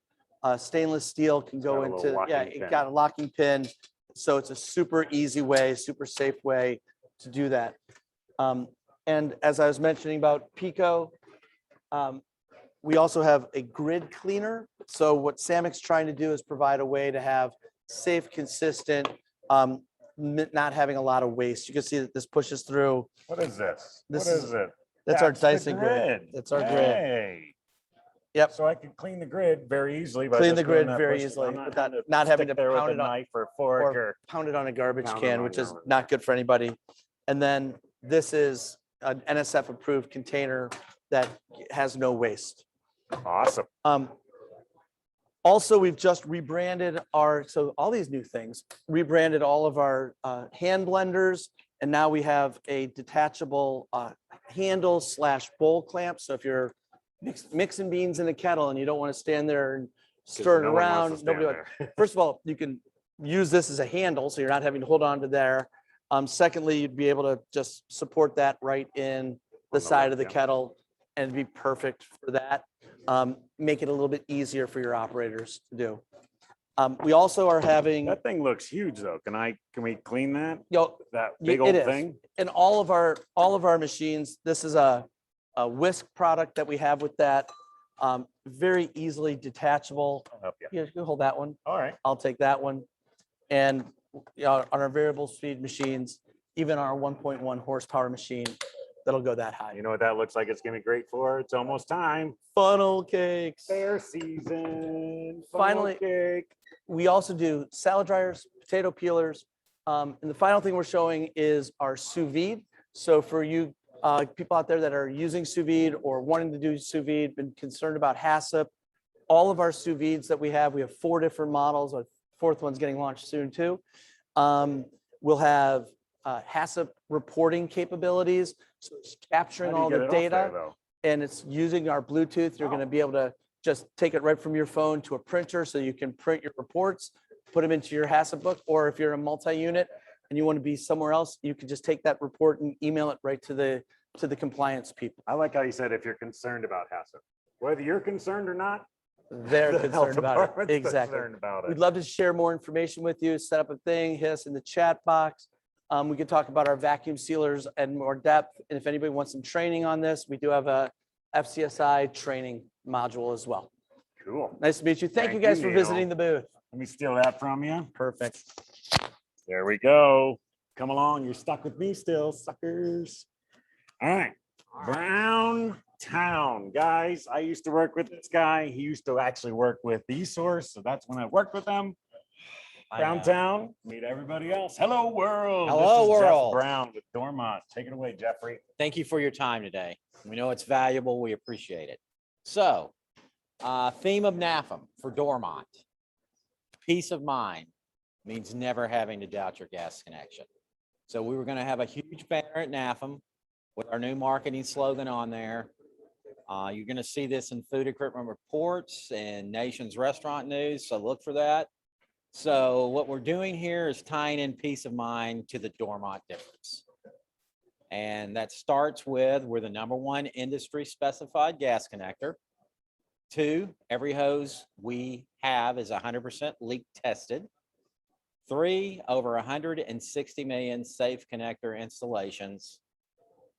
Speaker 7: Stainless steel can go into, it got a locking pin. So it's a super easy way, super safe way to do that. And as I was mentioning about Pico, we also have a grid cleaner. So what Samic's trying to do is provide a way to have safe, consistent, not having a lot of waste. You can see that this pushes through.
Speaker 5: What is this?
Speaker 7: This
Speaker 5: What
Speaker 7: is-
Speaker 5: is it?
Speaker 7: That's our
Speaker 5: the
Speaker 7: Dyson grid. That's our grid.
Speaker 5: Hey.
Speaker 7: Yep.
Speaker 5: So I can clean the grid very easily. by
Speaker 7: Clean
Speaker 5: just
Speaker 7: the
Speaker 5: doing
Speaker 7: grid
Speaker 5: that
Speaker 7: very
Speaker 5: push.
Speaker 7: easily
Speaker 5: I'm
Speaker 7: without
Speaker 5: having
Speaker 7: not having
Speaker 5: stick
Speaker 7: to
Speaker 5: there with
Speaker 7: pound
Speaker 5: a
Speaker 7: it on-
Speaker 5: knife or fork or.
Speaker 7: Pound it on a garbage
Speaker 5: Pound it
Speaker 7: can,
Speaker 5: on
Speaker 7: which is
Speaker 5: garbage.
Speaker 7: not good for anybody. And then this is an NSF approved container that has no waste.
Speaker 5: Awesome.
Speaker 7: Also, we've just rebranded so all these new things, rebranded all of our hand blenders. And now we have a detachable handle / bowl clamp. So if you're mixing beans in a kettle and you don't want to stand there and
Speaker 5: 'Cause
Speaker 7: stir it
Speaker 5: no one wants to
Speaker 7: around,
Speaker 5: stand
Speaker 7: nobody
Speaker 5: there.
Speaker 7: first of all, you can use this as a handle, so you're not having to hold on to there. Secondly, you'd be able to just support that right in the
Speaker 5: the
Speaker 7: side
Speaker 5: lip,
Speaker 7: of the
Speaker 5: yeah.
Speaker 7: kettle and it'd be perfect for that. Make it a little bit easier for your operators to do. We also are having,
Speaker 5: That thing looks huge though. Can we clean that? That
Speaker 7: Ye-
Speaker 5: big
Speaker 7: it
Speaker 5: old
Speaker 7: is.
Speaker 5: thing?
Speaker 7: in all of our machines, this is a whisk product that we have with that. Very easily detachable.
Speaker 5: I'll help you.
Speaker 7: You can hold that one.
Speaker 5: All right.
Speaker 7: I'll take that one. And on our variable speed machines, even our 1.1 horsepower machine, that'll go that high.
Speaker 5: You know what that looks like? It's gonna be great for. It's almost time.
Speaker 7: Funnel cakes.
Speaker 5: Fair season.
Speaker 7: Finally-
Speaker 5: funnel cake.
Speaker 7: We also do salad dryers, potato peelers. And the final thing we're showing is our sous vide. So for you people out there that are using sous vide or wanting to do sous vide, been concerned about HACCP, all of our sous vides that we have 4 different models. A 4th one's getting launched soon too. We'll have HACCP reporting capabilities. So it's capturing
Speaker 5: How do you
Speaker 7: all
Speaker 5: get
Speaker 7: the
Speaker 5: it off there,
Speaker 7: data
Speaker 5: though?
Speaker 7: and it's using our Bluetooth. You're going to be able to just take it right from your phone to a printer so you can print your reports, put them into your HACCP book, or if you're a multi-unit and you want to be somewhere else, you can just take that report and email it right to the compliance people.
Speaker 5: I like how you said if you're concerned about HACCP. Whether you're concerned or not,
Speaker 7: They're
Speaker 5: the health
Speaker 7: concerned about it.
Speaker 5: department's
Speaker 7: Exactly.
Speaker 5: concerned about
Speaker 7: We'd
Speaker 5: it.
Speaker 7: love to share more information with you, set up a thing, hit us in the chat box. We could talk about our vacuum sealers and more depth. And if anybody wants some training on this, we do have a FCSI training module as well.
Speaker 5: Cool.
Speaker 7: Nice to meet you. Thank you
Speaker 5: Thank
Speaker 7: guys
Speaker 5: you,
Speaker 7: for
Speaker 5: Neil.
Speaker 7: visiting the booth.
Speaker 5: Let me steal that from you.
Speaker 7: Perfect.
Speaker 5: There we go. Come along. You're stuck with me still, suckers. All right. Brown Town, guys. I used to work with this guy. He used to actually work with eSource. So that's when I worked with them. Brown Town, meet everybody else. Hello, world.
Speaker 8: Hello,
Speaker 5: This is Jeff
Speaker 8: world.
Speaker 5: Brown with Dormont. Take it away, Jeffrey.
Speaker 8: Thank you for your time today. We know it's valuable. We appreciate it. So, theme of NAFEM for Dormont. Peace of mind means never having to doubt your gas connection. So we were going to have a huge banner at NAFEM with our new marketing slogan on there. You're going to see this in food equipment reports and Nation's restaurant news, so look for that. So what we're doing here is tying in peace of mind to the Dormont difference. And that starts with, we're the #1 industry specified gas connector. 2, every hose we have is 100% leak tested. 3, over 160 million safe connector installations.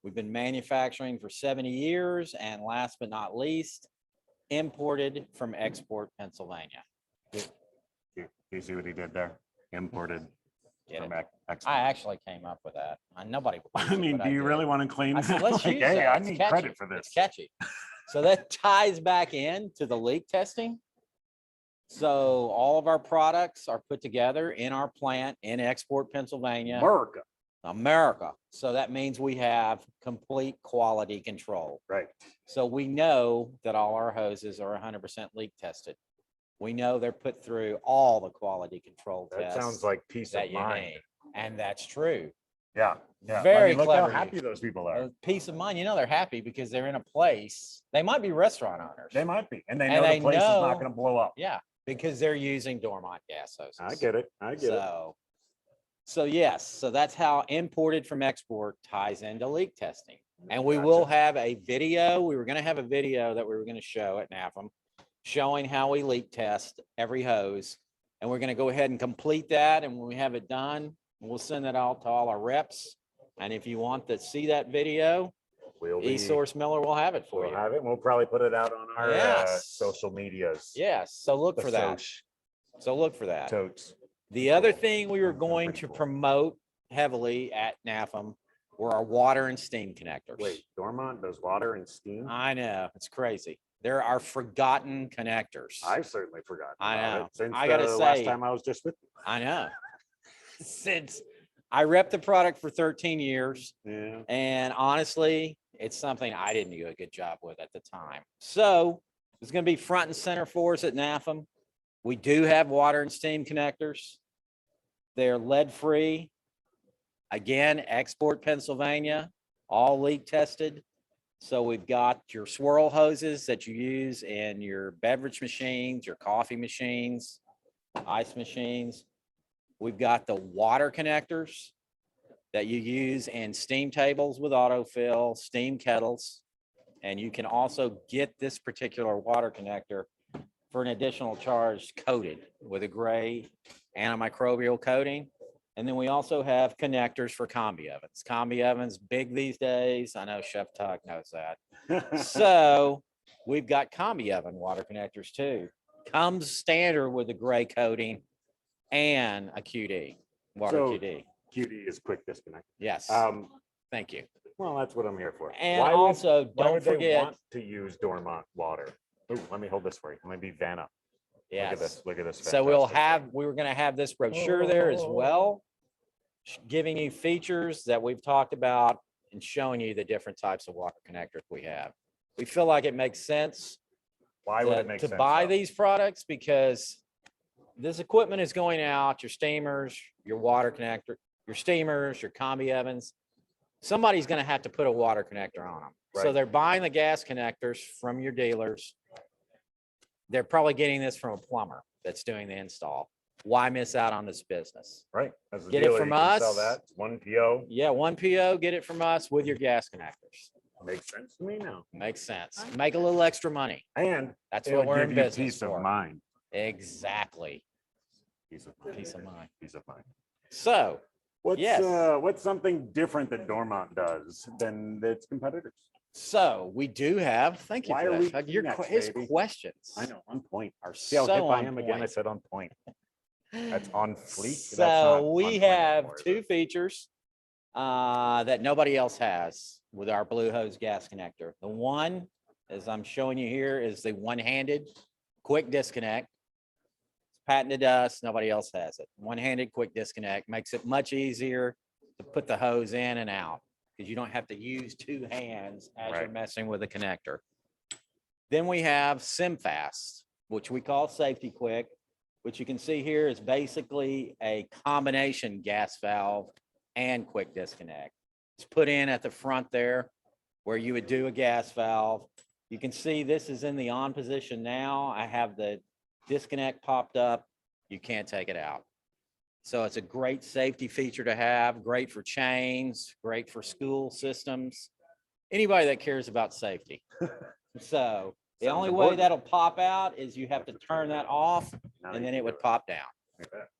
Speaker 8: We've been manufacturing for 70 years, and last but not least, imported from Export, Pennsylvania.
Speaker 5: You see what he did there? Imported
Speaker 8: Get
Speaker 5: from
Speaker 8: it?
Speaker 5: export.
Speaker 8: I actually came up with that. Nobody.
Speaker 5: I
Speaker 8: believes it,
Speaker 5: mean,
Speaker 8: but
Speaker 5: do you
Speaker 8: did.
Speaker 5: really want to claim
Speaker 8: I
Speaker 5: that?
Speaker 8: said, let's
Speaker 5: Like,
Speaker 8: use
Speaker 5: hey,
Speaker 8: that.
Speaker 5: I
Speaker 8: It's
Speaker 5: need
Speaker 8: catchy.
Speaker 5: credit for
Speaker 8: It's
Speaker 5: this.
Speaker 8: catchy. So that ties back into the leak testing. So all of our products are put together in our plant in Export, Pennsylvania,
Speaker 5: America.
Speaker 8: America. So that means we have complete quality control.
Speaker 5: Right.
Speaker 8: So we know that all our hoses are 100% leak tested. We know they're put through all the quality control
Speaker 5: That
Speaker 8: tests
Speaker 5: sounds like peace
Speaker 8: that
Speaker 5: of
Speaker 8: you
Speaker 5: mind.
Speaker 8: need. And that's true.
Speaker 5: Yeah. Yeah. I
Speaker 8: Very
Speaker 5: mean, look
Speaker 8: clever.
Speaker 5: how happy those people are.
Speaker 8: Peace of mind. You know, they're happy because they're in a place. They might be restaurant owners.
Speaker 5: They might be. And they
Speaker 8: And
Speaker 5: know
Speaker 8: they
Speaker 5: the place is not
Speaker 8: know-
Speaker 5: going to blow up.
Speaker 8: Yeah, because they're using Dormont gas hoses.
Speaker 5: I get it. I get it.
Speaker 8: So yes, so that's how imported from export ties into leak testing. And we will have a video. We were going to have a video that we were going to show at NAFEM showing how we leak test every hose. And we're going to go ahead and complete that. And when we have it done, we'll send it out to all our reps. And if you want to see that video,
Speaker 5: We'll be,
Speaker 8: eSource Miller will have it for
Speaker 5: we'll
Speaker 8: you.
Speaker 5: have it. And we'll probably put it out on our
Speaker 8: Yes.
Speaker 5: social medias.
Speaker 8: Yes, so look
Speaker 5: The
Speaker 8: for that. So look for that.
Speaker 5: Totes.
Speaker 8: The other thing we were
Speaker 5: Something
Speaker 8: going
Speaker 5: pretty
Speaker 8: to
Speaker 5: cool.
Speaker 8: promote heavily at NAFEM were our water and steam connectors.
Speaker 5: Wait, Dormont does water and steam?
Speaker 8: I know, it's crazy. There are forgotten connectors.
Speaker 5: I've certainly forgotten.
Speaker 8: I
Speaker 5: about
Speaker 8: know.
Speaker 5: it Since
Speaker 8: I gotta
Speaker 5: the last
Speaker 8: say-
Speaker 5: time I was just with
Speaker 8: I know. Since I repped the product for 13 years,
Speaker 5: you. Yeah.
Speaker 8: and honestly, it's something I didn't do a good job with at the time. So it's going to be front and center for us at NAFEM. We do have water and steam connectors. They're lead-free. Again, Export, Pennsylvania, all leak tested. So we've got your swirl hoses that you use in your beverage machines, your coffee machines, ice machines. We've got the water connectors that you use in steam tables with autofill, steam kettles. And you can also get this particular water connector for an additional charge coated with a gray antimicrobial coating. And then we also have connectors for combi ovens. Combi ovens, big these days. I know Chef Tuck knows that. So we've got combi oven water connectors too. Comes standard with the gray coating and a QD, water
Speaker 5: So-
Speaker 8: QD.
Speaker 5: QD is quick disconnect.
Speaker 8: Yes, thank you.
Speaker 5: Well, that's what I'm here for.
Speaker 8: And
Speaker 5: Why would-
Speaker 8: also,
Speaker 5: why
Speaker 8: don't
Speaker 5: would they
Speaker 8: forget,
Speaker 5: want to use Dormont water? Ooh, let me hold this for you. Let me be Vanna. Look at
Speaker 8: yes.
Speaker 5: this. Look at this.
Speaker 8: So we'll
Speaker 5: fantastic
Speaker 8: have, we were gonna have this brochure there as well, giving you features that we've talked about and showing you the different types of water connectors we have. We feel like it makes sense
Speaker 5: Why would
Speaker 8: to
Speaker 5: it make
Speaker 8: to
Speaker 5: sense?
Speaker 8: buy
Speaker 5: though?
Speaker 8: these products because this equipment is going out, your steamers, your water connector, your steamers, your combi ovens. Somebody's gonna have to put a water connector on them. So
Speaker 5: Right.
Speaker 8: they're buying the gas connectors from your dealers. They're probably getting this from a plumber that's doing the install. Why miss out on this business?
Speaker 5: Right. As a
Speaker 8: Get it
Speaker 5: dealer,
Speaker 8: from
Speaker 5: you can sell
Speaker 8: us.
Speaker 5: that. It's one PO.
Speaker 8: Yeah, one PO, get it from us with your gas connectors.
Speaker 5: Makes sense to me now.
Speaker 8: Makes sense. Make a little extra money.
Speaker 5: And
Speaker 8: That's
Speaker 5: it'll
Speaker 8: what we're
Speaker 5: give
Speaker 8: in
Speaker 5: you
Speaker 8: business
Speaker 5: peace of
Speaker 8: for.
Speaker 5: mind.
Speaker 8: Exactly.
Speaker 5: Peace of mind.
Speaker 8: Peace of mind.
Speaker 5: Peace of mind.
Speaker 8: So, Yes.
Speaker 5: What's something different that Dormont does than its competitors?
Speaker 8: we do have, thank you
Speaker 5: Why
Speaker 8: for
Speaker 5: are we
Speaker 8: that. Your,
Speaker 5: next,
Speaker 8: his
Speaker 5: baby?
Speaker 8: questions
Speaker 5: I know, on point.
Speaker 8: are
Speaker 5: See how hip
Speaker 8: so
Speaker 5: I
Speaker 8: on
Speaker 5: am again? I
Speaker 8: point.
Speaker 5: said on point. That's on fleek. That's not
Speaker 8: So
Speaker 5: on
Speaker 8: we
Speaker 5: point
Speaker 8: have
Speaker 5: anymore, is
Speaker 8: two
Speaker 5: it?
Speaker 8: features that nobody else has with our blue hose gas connector. The one, as I'm showing you here, is the one-handed quick disconnect. It's patented to us, nobody else has it. One-handed quick disconnect makes it much easier to put the hose in and out because you don't have to use two hands as you're
Speaker 5: Right.
Speaker 8: messing with a connector. Then we have SimFast, which we call Safety Quick, which you can see here is basically a combination gas valve and quick disconnect. It's put in at the front there where you would do a gas valve. You can see this is in the on position now. I have the disconnect popped up. You can't take it out. So it's a great safety feature to have, great for chains, great for school systems, anybody that cares about safety. So the
Speaker 5: Sounds
Speaker 8: only way
Speaker 5: important.
Speaker 8: that'll pop out is you have to turn that off and then it would pop down.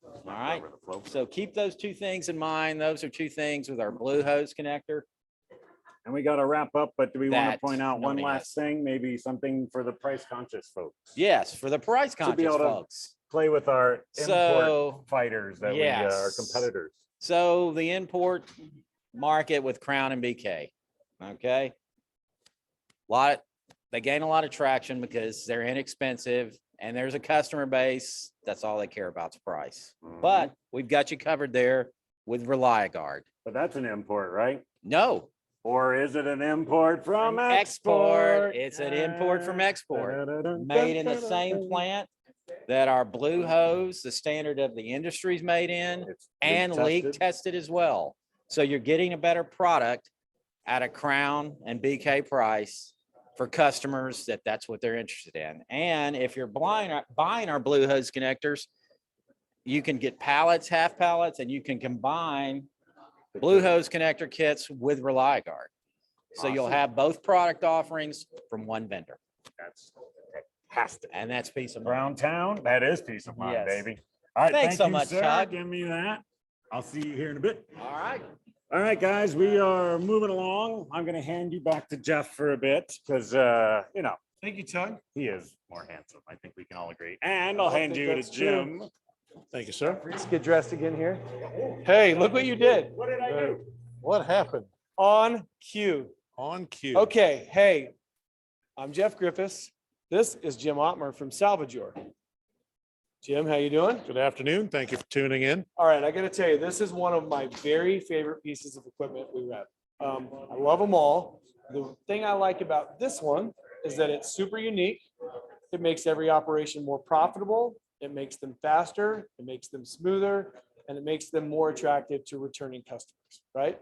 Speaker 8: All right. So keep those two things in mind. Those are two things with our blue hose connector.
Speaker 5: And we got to wrap up, but do we want to
Speaker 8: That
Speaker 5: point out one
Speaker 8: nobody
Speaker 5: last thing? Maybe something for the price conscious folks?
Speaker 8: Yes, for the price
Speaker 5: To be
Speaker 8: conscious
Speaker 5: able to
Speaker 8: folks.
Speaker 5: Play with our import
Speaker 8: So,
Speaker 5: fighters that we are
Speaker 8: yes.
Speaker 5: competitors.
Speaker 8: so the import market with Crown and BK, okay? They gain a lot of traction because they're inexpensive and there's a customer base. That's all they care about is price. But we've got you covered there with ReliaGuard.
Speaker 5: But that's an import, right?
Speaker 8: No,
Speaker 5: Or is it an import from
Speaker 8: From
Speaker 5: export?
Speaker 8: export. It's an import from export. Made in the same plant that our blue hose, the standard of the industry, is made in,
Speaker 5: It's
Speaker 8: and leak tested as well. So you're getting a better product at a Crown and BK price for customers that's what they're interested in. And if you're buying our blue hose connectors, you can get pallets, half pallets, and you can combine blue hose connector kits with ReliaGuard. So you'll
Speaker 5: Awesome.
Speaker 8: have both product offerings from one vendor,
Speaker 5: That's fantastic.
Speaker 8: and that's peace of mind.
Speaker 5: Around town, that is peace of mind,
Speaker 8: Yes.
Speaker 5: baby. All right,
Speaker 8: Thanks
Speaker 5: thank
Speaker 8: so
Speaker 5: you,
Speaker 8: much,
Speaker 5: sir.
Speaker 8: Chuck.
Speaker 5: Give me that. I'll see you here in a bit.
Speaker 8: All right.
Speaker 5: All right, guys, we are moving along. I'm going to hand you back to Jeff for a bit because,
Speaker 1: Thank you, Tug.
Speaker 5: he is more handsome. I think we can all agree. And I'll hand you to Jim.
Speaker 1: Thank you, sir. Let's get dressed again here. Hey, look what you did.
Speaker 5: What did I do?
Speaker 9: What happened?
Speaker 1: On cue.
Speaker 9: On cue.
Speaker 1: Okay, hey, I'm Jeff Griffiths. This is Jim Ottmer from Salvageur. Jim, how you doing?
Speaker 9: Good afternoon. Thank you for tuning in.
Speaker 1: All right, I gotta tell you, this is one of my very favorite pieces of equipment we rep. I love them all. The thing I like about this one is that it's super unique. It makes every operation more profitable. It makes them faster, it makes them smoother, and it makes them more attractive to returning customers, right?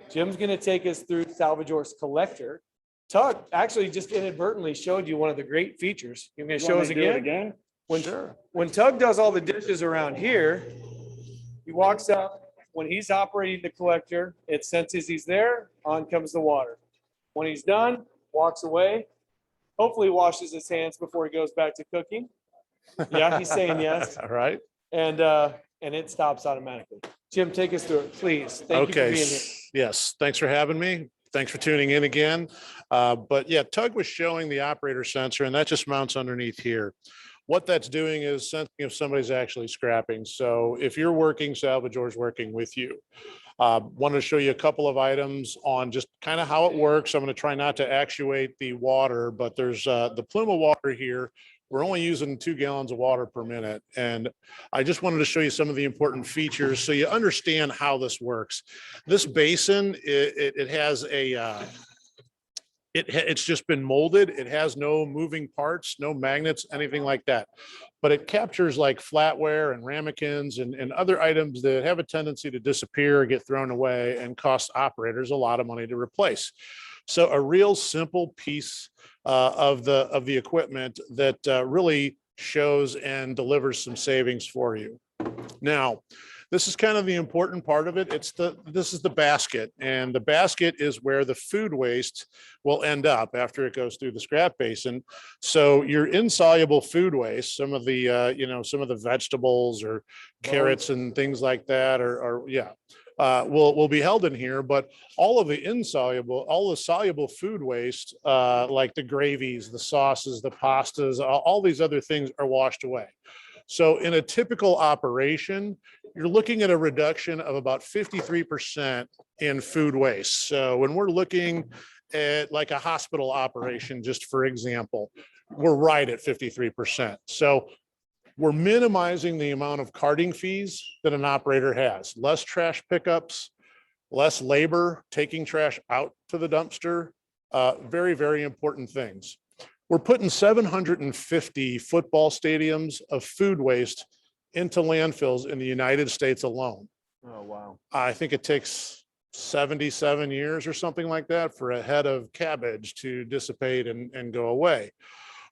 Speaker 1: Jim's gonna take us through Salvageur's collector. Tug actually just inadvertently showed you one of the great features. You gonna show us again? When Tug does all the dishes around here, he walks up, when he's operating the collector, it senses he's there, on comes the water. When he's done, walks away, hopefully washes his hands before he goes back to cooking. Yeah, he's saying yes.
Speaker 9: All right.
Speaker 1: And it stops automatically. Jim, take us through it, please. Thank you for
Speaker 9: Okay.
Speaker 1: being here.
Speaker 9: Yes. Thanks for having me. Thanks for tuning in again. But yeah, Tug was showing the operator sensor and that just mounts underneath here. What that's doing is sensing if somebody's actually scrapping. So if you're working, Salvageur's working with you. Wanted to show you a couple of items on just kind of how it works. I'm going to try not to actuate the water, but there's the plume of water here. We're only using 2 gallons of water per minute. And I just wanted to show you some of the important features so you understand how this works. This basin, it has a, it's just been molded. It has no moving parts, no magnets, anything like that. But it captures like flatware and ramekins and other items that have a tendency to disappear or get thrown away and cost operators a lot of money to replace. So a real simple piece of the equipment that really shows and delivers some savings for you. Now, this is kind of the important part of it. This is the basket, and the basket is where the food waste will end up after it goes through the scrap basin. So your insoluble food waste, some of the some of the vegetables or carrots and things like that, will be held in here. But all of the soluble food waste, like the gravies, the sauces, the pastas, all these other things are washed away. So in a typical operation, you're looking at a reduction of about 53% in food waste. So when we're looking at like a hospital operation, just for example, we're right at 53%. So we're minimizing the amount of carting fees that an operator has, less trash pickups, less labor, taking trash out to the dumpster, very, very important things. We're putting 750 football stadiums of food waste into landfills in the United States alone.
Speaker 1: Oh, wow.
Speaker 9: I think it takes 77 years or something like that for a head of cabbage to dissipate and go away.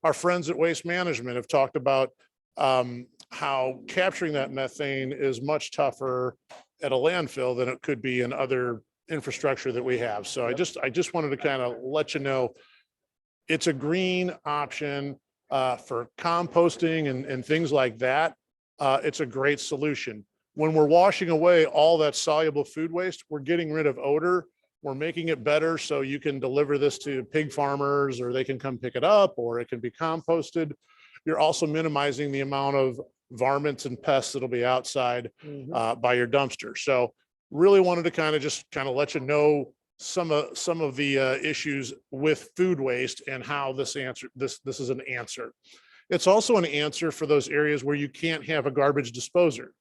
Speaker 9: Our friends at Waste Management have talked about how capturing that methane is much tougher at a landfill than it could be in other infrastructure that we have. So I just wanted to kind of let you know, it's a green option for composting and things like that. It's a great solution. When we're washing away all that soluble food waste, we're getting rid of odor. We're making it better so you can deliver this to pig farmers, or they can come pick it up, or it can be composted. You're also minimizing the amount of varmints and pests that'll be outside by your dumpster. So really wanted to kind of let you know some of the issues with food waste and how this is an answer. It's also an answer for those areas where you can't have a garbage disposer.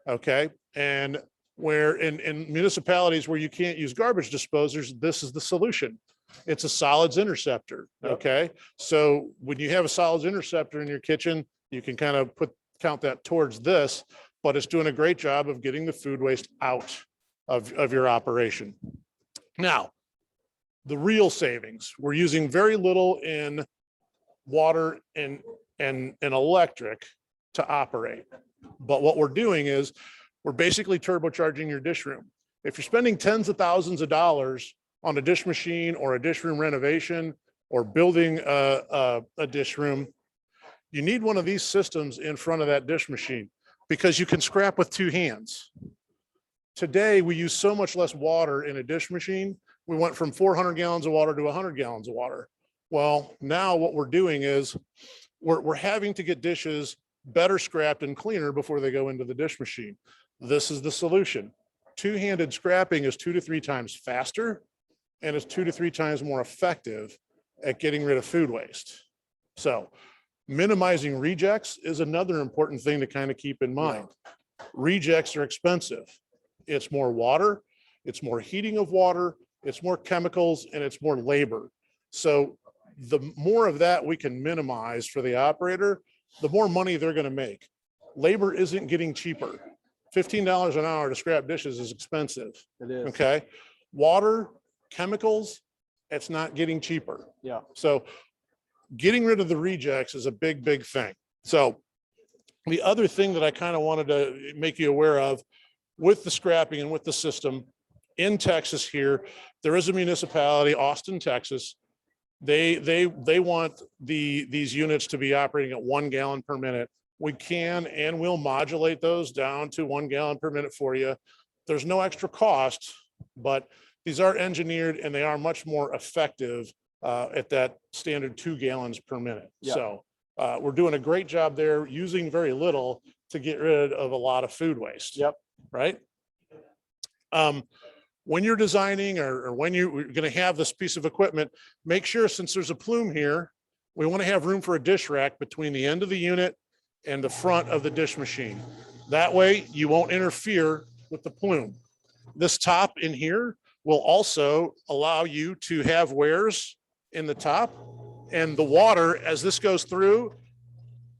Speaker 9: Okay, and where in municipalities where you can't use garbage disposers, this is the solution. It's a solids interceptor. Okay, so when you have a solids interceptor in your kitchen, you can kind of count that towards this, but it's doing a great job of getting the food waste out of your operation. Now, the real savings, we're using very little in water and electric to operate. But what we're doing is we're basically turbocharging your dish room. If you're spending tens of thousands of dollars on a dish machine or a dish room renovation or building a dish room, you need one of these systems in front of that dish machine because you can scrap with two hands. Today, we use so much less water in a dish machine. We went from 400 gallons of water to 100 gallons of water. Well, now what we're doing is we're having to get dishes better scrapped and cleaner before they go into the dish machine. This is the solution. Two-handed scrapping is 2 to 3 times faster, and it's 2 to 3 times more effective at getting rid of food waste. So minimizing rejects is another important thing to kind of keep in mind. Rejects are expensive. It's more water, it's more heating of water, it's more chemicals, and it's more labor. So the more of that we can minimize for the operator, the more money they're going to make. Labor isn't getting cheaper. $15 an hour to scrap dishes is expensive.
Speaker 1: It is.
Speaker 9: Okay. Water, chemicals, it's not getting cheaper.
Speaker 1: Yeah.
Speaker 9: So getting rid of the rejects is a big, big thing. So the other thing that I kind of wanted to make you aware of with the scrapping and with the system in Texas here, there is a municipality, Austin, Texas. They want these units to be operating at 1 gallon per minute. We can and will modulate those down to 1 gallon per minute for you. There's no extra cost, but these are engineered and they are much more effective at that standard 2 gallons per minute.
Speaker 1: Yeah.
Speaker 9: So we're doing a great job there, using very little to get rid of a lot of food waste.
Speaker 1: Yep.
Speaker 9: Right. When you're designing or when you're going to have this piece of equipment, make sure, since there's a plume here, we want to have room for a dish rack between the end of the unit and the front of the dish machine. That way you won't interfere with the plume. This top in here will also allow you to have wares in the top, and the water, as this goes through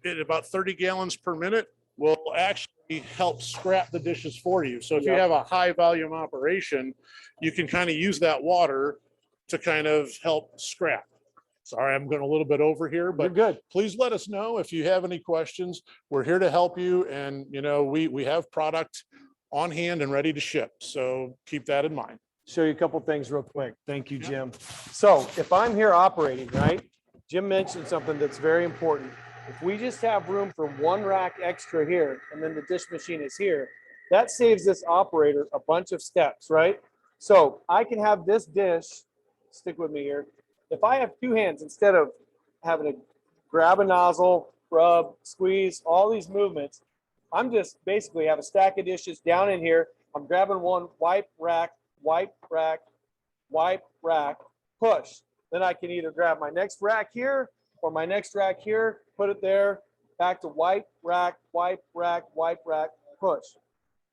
Speaker 9: at about 30 gallons per minute, will actually help scrap the dishes for you. So if you have a high volume operation, you can kind of use that water to kind of help scrap. Sorry, I'm going a little bit over here, but
Speaker 1: You're good.
Speaker 9: please let us know if you have any questions. We're here to help you, and we have product on hand and ready to ship. So keep that in mind.
Speaker 1: Show you a couple things real quick. Thank you, Jim. So if I'm here operating, right, Jim mentioned something that's very important. If we just have room for 1 rack extra here, and then the dish machine is here, that saves this operator a bunch of steps, right? So I can have this dish, stick with me here. If I have 2 hands, instead of having to grab a nozzle, rub, squeeze, all these movements, I'm just basically have a stack of dishes down in here. I'm grabbing one, wipe, rack, wipe, rack, wipe, rack, push. Then I can either grab my next rack here or my next rack here, put it there, back to wipe, rack, wipe, rack, wipe, rack, push.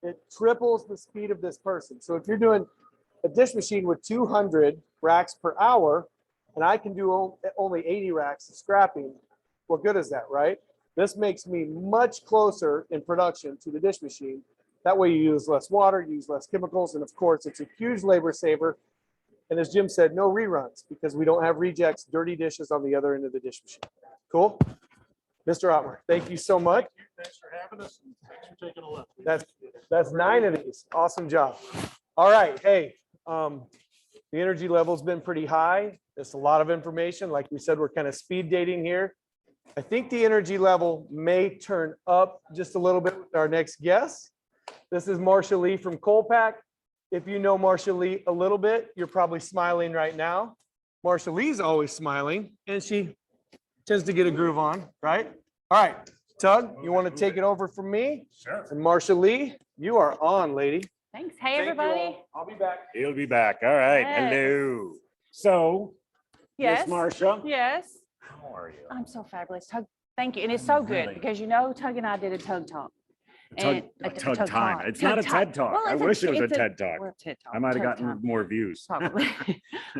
Speaker 1: It triples the speed of this person. So if you're doing a dish machine with 200 racks per hour, and I can do only 80 racks of scrapping, what good is that, right? This makes me much closer in production to the dish machine. That way you use less water, use less chemicals, and of course, it's a huge labor saver. And as Jim said, no reruns because we don't have rejects, dirty dishes on the other end of the dish machine. Cool? Mr. Otmer, thank you so much.
Speaker 9: Thanks for having us. And thanks for taking a look.
Speaker 1: That's 9 of these. Awesome job. All right. Hey, the energy level's been pretty high. There's a lot of information. Like we said, we're kind of speed dating here. I think the energy level may turn up just a little bit with our next guest. This is Marcia Lee from Colpack. If you know Marcia Lee a little bit, you're probably smiling right now. Marcia Lee's always smiling, and she tends to get a groove on, right? All right, Tug, you want to take it over from me?
Speaker 5: Sure.
Speaker 1: And Marcia Lee, you are on, lady.
Speaker 10: Thanks. Hey,
Speaker 1: Thank you
Speaker 10: everybody.
Speaker 1: all. I'll be back.
Speaker 5: He'll be back. All right.
Speaker 10: Yes.
Speaker 5: Hello. So,
Speaker 10: Yes.
Speaker 5: Miss Marcia,
Speaker 10: Yes.
Speaker 5: how are you?
Speaker 10: I'm so fabulous. Tug, thank you. And it's so good
Speaker 5: Really?
Speaker 10: because, you know, Tug and I did a Tug Talk. And a
Speaker 5: Tug
Speaker 10: Tug
Speaker 5: time.
Speaker 10: Talk.
Speaker 5: It's not a
Speaker 10: Tug
Speaker 5: TED Talk.
Speaker 10: Well,
Speaker 5: I
Speaker 10: it's
Speaker 5: wish it was a
Speaker 10: it's
Speaker 5: TED Talk.
Speaker 10: well, TED Talk.
Speaker 5: I might have
Speaker 10: Tug
Speaker 5: gotten
Speaker 10: time,
Speaker 5: more views.
Speaker 10: Probably.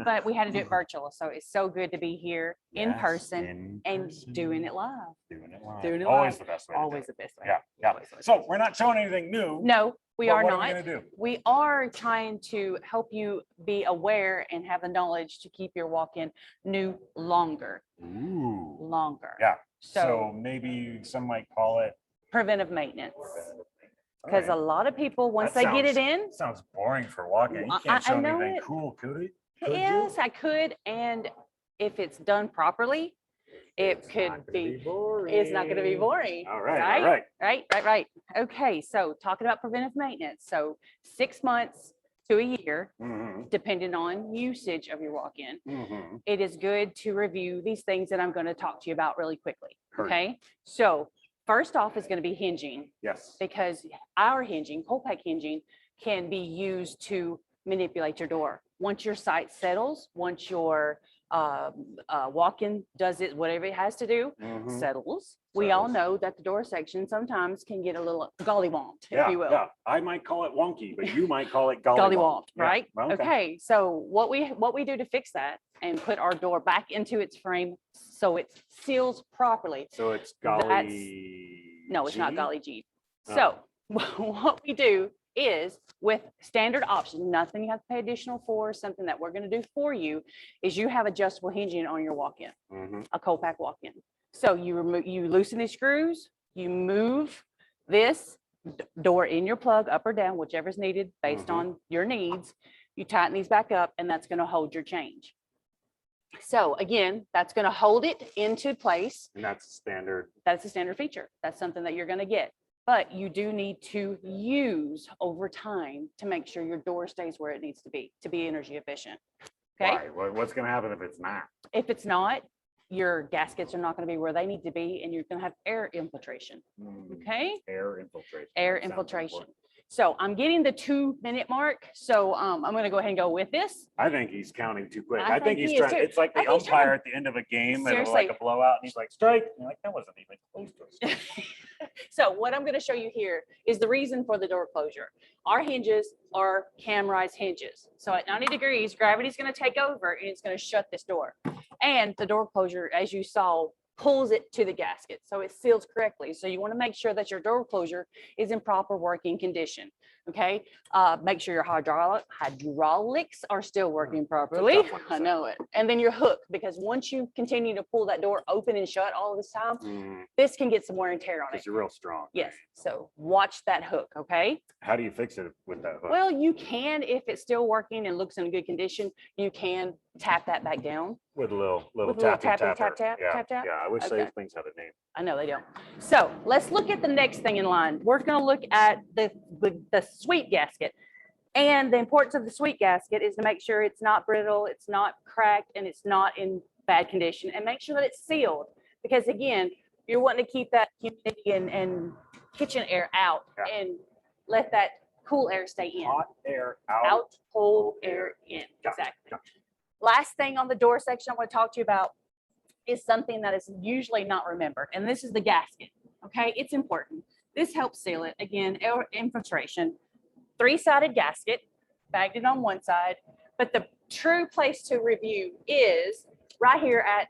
Speaker 10: But we had to do it virtual. So it's so good to be here in
Speaker 5: Yes,
Speaker 10: person
Speaker 5: in
Speaker 10: and
Speaker 5: person.
Speaker 10: doing it live.
Speaker 5: Doing it live.
Speaker 10: Doing it
Speaker 5: Always
Speaker 10: live.
Speaker 5: the best way. to do
Speaker 10: Always
Speaker 5: it.
Speaker 10: the best way.
Speaker 5: Yeah, yeah.
Speaker 10: Always the best
Speaker 5: So
Speaker 10: way.
Speaker 5: we're not showing anything new.
Speaker 10: No, we
Speaker 5: but
Speaker 10: are
Speaker 5: what
Speaker 10: not.
Speaker 5: we gonna do?
Speaker 10: We are trying to help you be aware and have the knowledge to keep your walk-in new longer.
Speaker 5: Ooh.
Speaker 10: Yeah.
Speaker 5: Yeah. So
Speaker 10: So
Speaker 5: maybe some might call it.
Speaker 10: preventive maintenance. Because a lot of people, once
Speaker 5: That
Speaker 10: they get it
Speaker 5: sounds-
Speaker 10: in,
Speaker 5: Sounds boring for walking. You
Speaker 10: I-
Speaker 5: can't show
Speaker 10: I know
Speaker 5: anything
Speaker 10: it.
Speaker 5: cool, could it? Could you?
Speaker 10: yes, I could. And if it's done properly, it
Speaker 5: It's
Speaker 10: could
Speaker 5: not gonna
Speaker 10: be,
Speaker 5: boring.
Speaker 10: it's not going to be boring.
Speaker 5: All right,
Speaker 10: right?
Speaker 5: all right.
Speaker 10: Right. Okay, so talking about preventive maintenance. So 6 months to a year,
Speaker 5: Mhm,
Speaker 10: depending on usage of your walk-in,
Speaker 5: mhm.
Speaker 10: it is good to review these things that I'm going to talk to you about really quickly.
Speaker 5: Heard.
Speaker 10: Okay, so first off is going to be hinging,
Speaker 5: Yes.
Speaker 10: because our hinging, Colpack hinging, can be used to manipulate your door. Once your site settles, once your walk-in does it, whatever it has to do,
Speaker 5: Mhm.
Speaker 10: settles, we all
Speaker 5: Settles.
Speaker 10: know that the door section sometimes can get a little gollywomped, if
Speaker 5: Yeah,
Speaker 10: you will.
Speaker 5: yeah. I might call it wonky, but you might call it gollywomp.
Speaker 10: Gollywomped,
Speaker 5: Yeah,
Speaker 10: right?
Speaker 5: well,
Speaker 10: Okay, so what we do to fix that and put our door back into its frame so it seals properly.
Speaker 5: So it's
Speaker 10: That's-
Speaker 5: golly.
Speaker 10: No, it's not
Speaker 5: G?
Speaker 10: golly gee.
Speaker 5: Oh.
Speaker 10: So what we do is with standard options, nothing you have to pay additional for, something that we're going to do for you is you have adjustable hinging on your walk-in,
Speaker 5: Mhm.
Speaker 10: a Colpack walk-in. So you loosen these screws, you move this door in your plug up or down, whichever's needed based
Speaker 5: Mhm.
Speaker 10: on your needs. You tighten these back up and that's going to hold your change. So again, that's going to hold it into place.
Speaker 5: And that's standard.
Speaker 10: That's a standard feature. That's something that you're going to get. But you do need to use over time to make sure your door stays where it needs to be energy efficient. Okay.
Speaker 5: Why? What's gonna happen if it's not?
Speaker 10: If it's not, your gaskets are not going to be where they need to be and you're going to have air infiltration.
Speaker 5: Mm,
Speaker 10: Okay.
Speaker 5: Air infiltration.
Speaker 10: Air
Speaker 5: That sounds
Speaker 10: infiltration.
Speaker 5: important.
Speaker 10: So I'm getting the 2-minute mark. So I'm going to go ahead and go with this.
Speaker 5: I think he's counting too quick.
Speaker 10: I
Speaker 5: I think
Speaker 10: think
Speaker 5: he's
Speaker 10: he is
Speaker 5: trying,
Speaker 10: too.
Speaker 5: it's like
Speaker 10: I
Speaker 5: the
Speaker 10: think he's trying
Speaker 5: umpire
Speaker 10: to-
Speaker 5: at the end of a game and like
Speaker 10: Seriously.
Speaker 5: a blowout and he's like, strike. And you're like, that wasn't even close to us.
Speaker 10: So what I'm going to show you here is the reason for the door closure. Our hinges are cam-rise hinges. So at 90 degrees, gravity's going to take over and it's going to shut this door. And the door closure, as you saw, pulls it to the gasket. So it seals correctly. So you want to make sure that your door closure is in proper working condition. Okay. Make sure your hydraulics are still working properly.
Speaker 5: tough one to
Speaker 10: I
Speaker 5: say.
Speaker 10: know it. And then your hook, because once you continue to pull that door open and shut all this time,
Speaker 5: Mm,
Speaker 10: this can get some wear and tear on it.
Speaker 5: Cause you're real strong.
Speaker 10: Yes. So watch that hook. Okay.
Speaker 5: How do you fix it with that hook?
Speaker 10: Well, you can, if it's still working and looks in good condition, you can tap that back down.
Speaker 5: With a little
Speaker 10: with a little
Speaker 5: tappy
Speaker 10: tappy,
Speaker 5: tapper.
Speaker 10: tap, tap,
Speaker 5: Yeah,
Speaker 10: tap, tap?
Speaker 5: yeah. I wish
Speaker 10: Okay.
Speaker 5: these things had a name.
Speaker 10: I know they don't. So let's look at the next thing in line. We're going to look at the sweet gasket. And the importance of the sweet gasket is to make sure it's not brittle, it's not cracked, and it's not in bad condition, and make sure that it's sealed. Because again, you're wanting to keep that humidity and kitchen air out
Speaker 5: Yeah.
Speaker 10: and let that cool air stay in.
Speaker 5: Hot air out.
Speaker 10: Out, cold air in.
Speaker 5: Gotcha,
Speaker 10: Exactly.
Speaker 5: gotcha.
Speaker 10: Last thing on the door section I want to talk to you about is something that is usually not remembered, and this is the gasket. Okay, it's important. This helps seal it. Again, air infiltration. 3-sided gasket, bagged it on one side, but the true place to review is right here at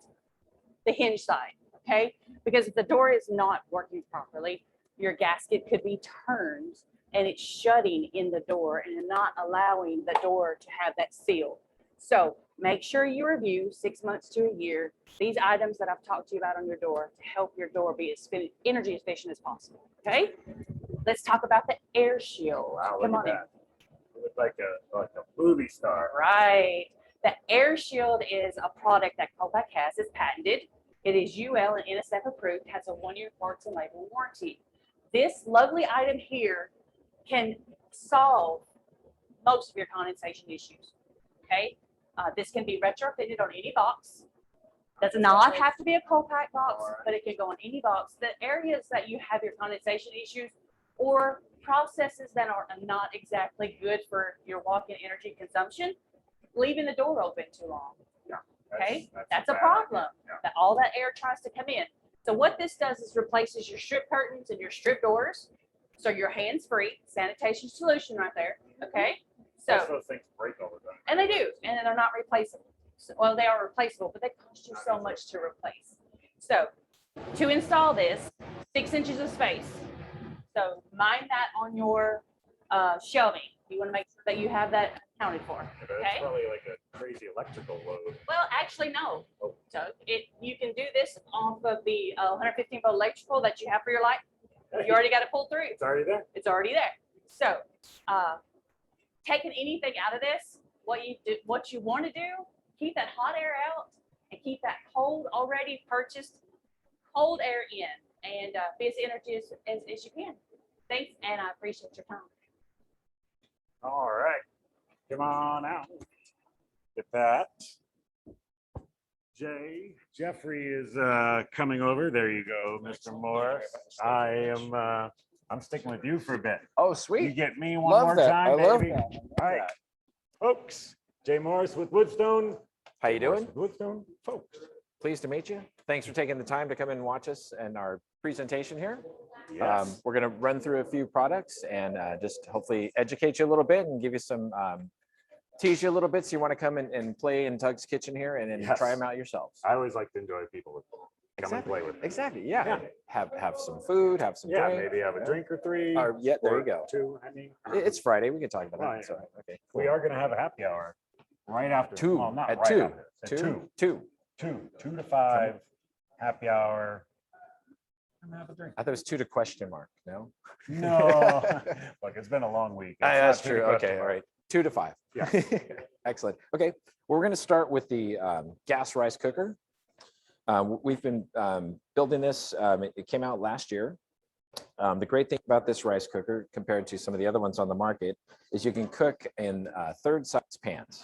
Speaker 10: the hinge side. Okay, because if the door is not working properly, your gasket could be turned and it's shutting in the door and not allowing the door to have that seal. So make sure you review 6 months to a year these items that I've talked to you about on your door to help your door be as energy efficient as possible. Okay, let's talk about the air shield.
Speaker 5: Wow,
Speaker 10: Come
Speaker 5: look
Speaker 10: on
Speaker 5: at
Speaker 10: in.
Speaker 5: that. You look like a movie star.
Speaker 10: Right. The air shield is a product that Colpack has. It's patented. It is UL and NSF approved, has a 1-year parts and labor warranty. This lovely item here can solve most of your condensation issues. Okay. This can be retrofitted on any box. Does not have to be a Colpack box, but it can go on any box. The areas that you have your condensation issues or processes that are not exactly good for your walk-in energy consumption, leaving the door open too long. Okay, that's a
Speaker 5: bad
Speaker 10: problem.
Speaker 5: idea. Yeah.
Speaker 10: That all that air tries to come in. So what this does is replaces your strip curtains and your strip doors. So you're hands-free, sanitation solution right there. Okay,
Speaker 5: Plus
Speaker 10: so
Speaker 5: those things break all the time.
Speaker 10: and they do, and they're not replaceable. So, well, they are replaceable, but they cost you so much to replace. So to install this, 6 inches of space. So mind that on your shelving. You want to make sure that you have that accounted for.
Speaker 5: But
Speaker 10: Okay.
Speaker 5: it's probably like a crazy electrical load.
Speaker 10: Well, actually, no.
Speaker 5: Oh.
Speaker 10: So you can do this off of the 115 volt electrical that you have for your light. You already got it pulled through.
Speaker 5: It's already there.
Speaker 10: It's already there. So taking anything out of this, what you want to do, keep that hot air out and keep that cold, already purchased cold air in, and be as energy as you can. Thanks, and I appreciate your time.
Speaker 5: All right. Come on out. Get that. Jeffrey is coming over. There you go, Mr. Morris. I'm sticking with you for a bit.
Speaker 8: Oh,
Speaker 5: You
Speaker 8: sweet.
Speaker 5: get me one
Speaker 8: Love
Speaker 5: more
Speaker 8: that.
Speaker 5: time,
Speaker 8: I love
Speaker 5: baby.
Speaker 8: that.
Speaker 5: All right, folks. Jay Morris with Woodstone.
Speaker 8: How you doing?
Speaker 5: Woodstone, folks.
Speaker 8: Pleased to meet you. Thanks for taking the time to come and watch us and our presentation here.
Speaker 5: Yes.
Speaker 8: We're going to run through a few products and just hopefully educate you a little bit and give you some, tease you a little bit. So you want to come and play in Tug's kitchen here and then try
Speaker 5: Yes.
Speaker 8: them out yourselves.
Speaker 5: I always like to enjoy people with come and play with me.
Speaker 8: Exactly. Yeah.
Speaker 5: Yeah.
Speaker 8: Have some food, have some
Speaker 5: Yeah,
Speaker 8: drink.
Speaker 5: maybe have a drink or three.
Speaker 8: Or, yeah, there you
Speaker 5: or
Speaker 8: go.
Speaker 5: Two, I mean.
Speaker 8: It's Friday. We can talk about
Speaker 5: Right.
Speaker 8: that. So, okay.
Speaker 5: We are gonna have a happy hour right after.
Speaker 8: Two,
Speaker 5: Well, not
Speaker 8: at
Speaker 5: right
Speaker 8: two,
Speaker 5: after, at
Speaker 8: two.
Speaker 5: 2 to 5, happy hour. Come have a drink.
Speaker 8: I thought it was 2 to question mark. No.
Speaker 5: No, look, it's been a long week. It's
Speaker 8: That's
Speaker 5: not 2 to
Speaker 8: true.
Speaker 5: question
Speaker 8: Okay. All
Speaker 5: mark.
Speaker 8: right. 2 to 5.
Speaker 5: Yeah.
Speaker 8: Excellent. Okay. Well, we're going to start with the gas rice cooker. We've been building this. It came out last year. The great thing about this rice cooker compared to some of the other ones on the market is you can cook in third size pans.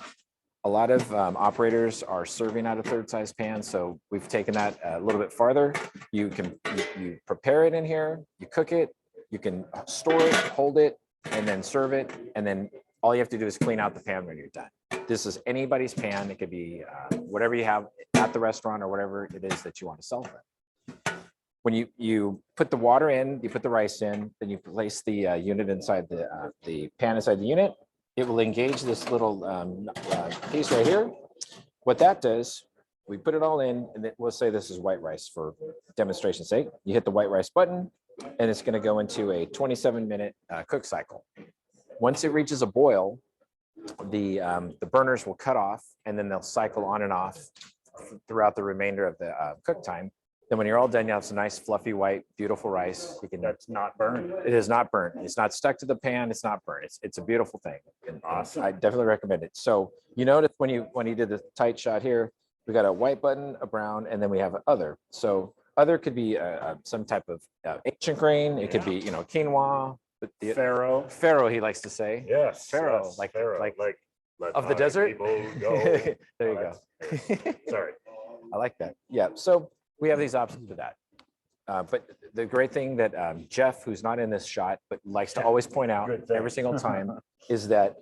Speaker 8: A lot of operators are serving out of third size pans. So we've taken that a little bit farther. You can you prepare it in here, you cook it, you can store it, hold it, and then serve it. And then all you have to do is clean out the pan when you're done. This is anybody's pan. It could be whatever you have at the restaurant or whatever it is that you want to sell them. When you put the water in, you put the rice in, then you place the unit inside the pan inside the unit. It will engage this little piece right here. What that does, we put it all in, and we'll say this is white rice for demonstration's sake. You hit the white rice button, and it's going to go into a 27-minute cook cycle. Once it reaches a boil, the burners will cut off, and then they'll cycle on and off throughout the remainder of the cook time. Then when you're all done, you have some nice fluffy white, beautiful rice. You can.
Speaker 5: That's not burned.
Speaker 8: It is not burnt. It's not stuck to the pan. It's not burnt. It's a beautiful thing. And
Speaker 5: Awesome.
Speaker 8: I definitely recommend it. So you notice when you did the tight shot here, we got a white button, a brown, and then we have other. So other could be some type of ancient grain. It could be quinoa. But the farro, he likes to say.
Speaker 5: Yes.
Speaker 8: Farro,
Speaker 5: yes,
Speaker 8: like
Speaker 5: farro,
Speaker 8: like
Speaker 5: let
Speaker 8: of the
Speaker 5: my
Speaker 8: desert.
Speaker 5: people go.
Speaker 8: There you
Speaker 5: Oh,
Speaker 8: go.
Speaker 5: that's- Sorry.
Speaker 8: I like that. Yeah. So we have these options for that. But the great thing that Jeff, who's not in this shot, but likes to always point out
Speaker 5: Good thing.
Speaker 8: every single time, is that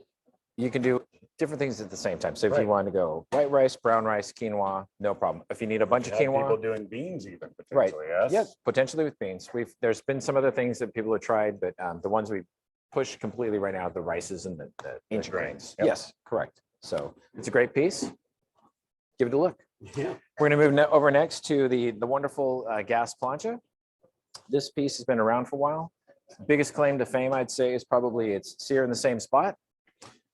Speaker 8: you can do different things at the same time. So if you
Speaker 5: Right.
Speaker 8: want to go white rice, brown rice, quinoa, no problem. If you need a bunch of
Speaker 5: Have people
Speaker 8: quinoa,
Speaker 5: doing beans even
Speaker 8: Right.
Speaker 5: potentially, yes?
Speaker 8: yeah, potentially with beans. There's been some other things that people have tried, but the ones we push completely right now are the rices and the ancient grains.
Speaker 5: Yep.
Speaker 8: Yes, correct. So it's a great piece. Give it a look.
Speaker 5: Yeah.
Speaker 8: We're going to move over next to the wonderful gas plancha. This piece has been around for a while. biggest claim to fame, I'd say, is probably it's sear in the same spot.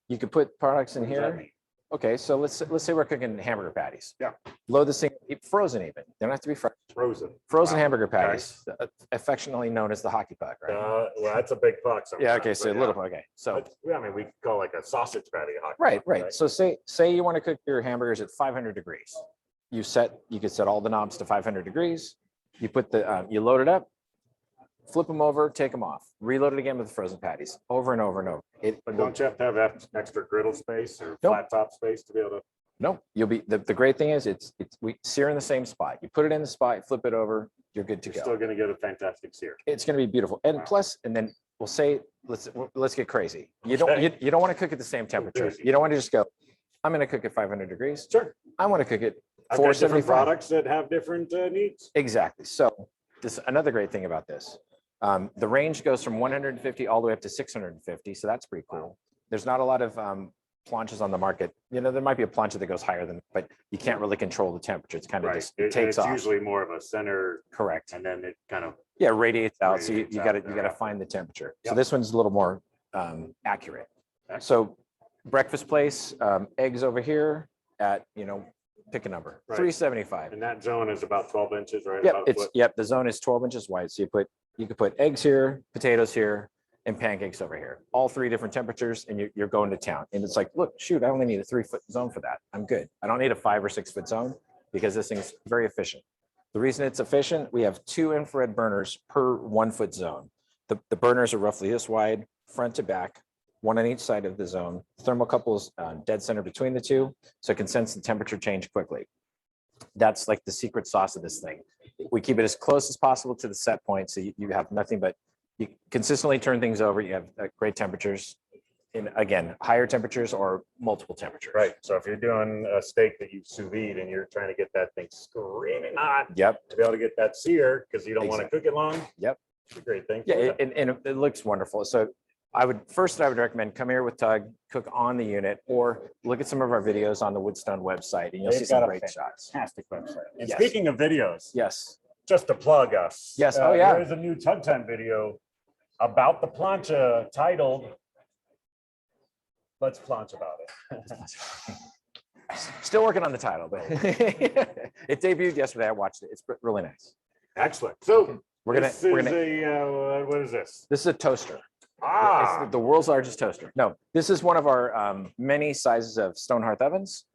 Speaker 8: You could put products in here. Okay, so let's say we're cooking hamburger patties.
Speaker 5: Yeah.
Speaker 8: Load this thing, frozen even. They don't have to be fresh.
Speaker 5: Frozen.
Speaker 8: Frozen
Speaker 5: Wow.
Speaker 8: hamburger
Speaker 5: Okay.
Speaker 8: patties, affectionately known as the hockey puck, right?
Speaker 5: Well, that's a big puck.
Speaker 8: Yeah, okay,
Speaker 5: sometimes,
Speaker 8: so a
Speaker 5: but
Speaker 8: little, okay, so,
Speaker 5: yeah, I mean, we call like a sausage patty a hockey
Speaker 8: right,
Speaker 5: puck,
Speaker 8: right. So say you want to cook your hamburgers at 500 degrees. You could set all the knobs to 500 degrees. You put you load it up, flip them over, take them off, reload it again with the frozen patties over and over and over.
Speaker 5: But don't you have to have extra griddle space or
Speaker 8: Nope.
Speaker 5: flat top space to be able to?
Speaker 8: No, you'll be, the great thing is we sear in the same spot. You put it in the spot, flip it over, you're good to
Speaker 5: You're
Speaker 8: go.
Speaker 5: still gonna get a fantastic sear.
Speaker 8: It's going to be beautiful. And
Speaker 5: Wow.
Speaker 8: plus, and then we'll say, let's get crazy. You don't,
Speaker 5: Okay.
Speaker 8: you don't want to cook at the same temperature.
Speaker 5: busy.
Speaker 8: You don't want to just go, I'm going to cook at 500 degrees.
Speaker 5: Sure.
Speaker 8: I want to cook at
Speaker 5: I've got different
Speaker 8: 475.
Speaker 5: products that have different needs.
Speaker 8: Exactly. So this, another great thing about this, the range goes from 150 all the way up to 650. So that's pretty cool. There's not a lot of planchas on the market. You know, there might be a plancha that goes higher than, but you can't really control the temperature. It's kind of
Speaker 5: Right.
Speaker 8: just
Speaker 5: And
Speaker 8: takes
Speaker 5: it's
Speaker 8: off.
Speaker 5: usually more of a center
Speaker 8: Correct.
Speaker 5: and then it kind of,
Speaker 8: Yeah, radiates out. So
Speaker 5: Radiates
Speaker 8: you
Speaker 5: out
Speaker 8: got to
Speaker 5: thereafter.
Speaker 8: find the temperature. So
Speaker 5: Yep.
Speaker 8: this one's a little more accurate.
Speaker 5: Excellent.
Speaker 8: So breakfast place, eggs over here at, pick a number,
Speaker 5: Right.
Speaker 8: 375.
Speaker 5: and that zone is about 12 inches, right?
Speaker 8: Yep,
Speaker 5: About a
Speaker 8: it's,
Speaker 5: foot.
Speaker 8: yep, the zone is 12 inches wide. So you could put eggs here, potatoes here, and pancakes over here. All three different temperatures, and you're going to town. And it's like, look, shoot, I only need a 3-foot zone for that. I'm good. I don't need a 5 or 6 foot zone because this thing's very efficient. The reason it's efficient, we have 2 infrared burners per 1-foot zone. The burners are roughly this wide, front to back, one on each side of the zone. Thermocouple's dead center between the two, so it can sense the temperature change quickly. That's like the secret sauce of this thing. We keep it as close as possible to the set point, so you have nothing but, you consistently turn things over, you have great temperatures, in, again, higher temperatures or multiple temperatures.
Speaker 5: Right. So if you're doing a steak that you sous vide and you're trying to get that thing screaming hot
Speaker 8: Yep.
Speaker 5: to be able to get that sear because you don't want to
Speaker 8: Exactly.
Speaker 5: cook it long.
Speaker 8: Yep.
Speaker 5: It's a great thing.
Speaker 8: Yeah,
Speaker 5: for that.
Speaker 8: and it looks wonderful. So I would recommend come here with Tug, cook on the unit, or look at some of our videos on the Woodstone website, and you'll see
Speaker 5: They've
Speaker 8: some
Speaker 5: got a
Speaker 8: great shots.
Speaker 5: Fantastic website. And
Speaker 8: Yes.
Speaker 5: speaking of videos,
Speaker 8: Yes.
Speaker 5: just to plug us.
Speaker 8: Yes. Oh, yeah.
Speaker 5: There's a new Tug Time video about the plancha titled Let's Planch About It.
Speaker 8: Still working on the title, but it debuted yesterday. I watched it. It's really nice.
Speaker 5: Excellent. So
Speaker 8: We're gonna
Speaker 5: this
Speaker 8: we're
Speaker 5: is
Speaker 8: gonna.
Speaker 5: a, what is this?
Speaker 8: This is a toaster.
Speaker 5: Ah,
Speaker 8: It's the world's largest toaster. No, this is one of our many sizes of stone hearth ovens.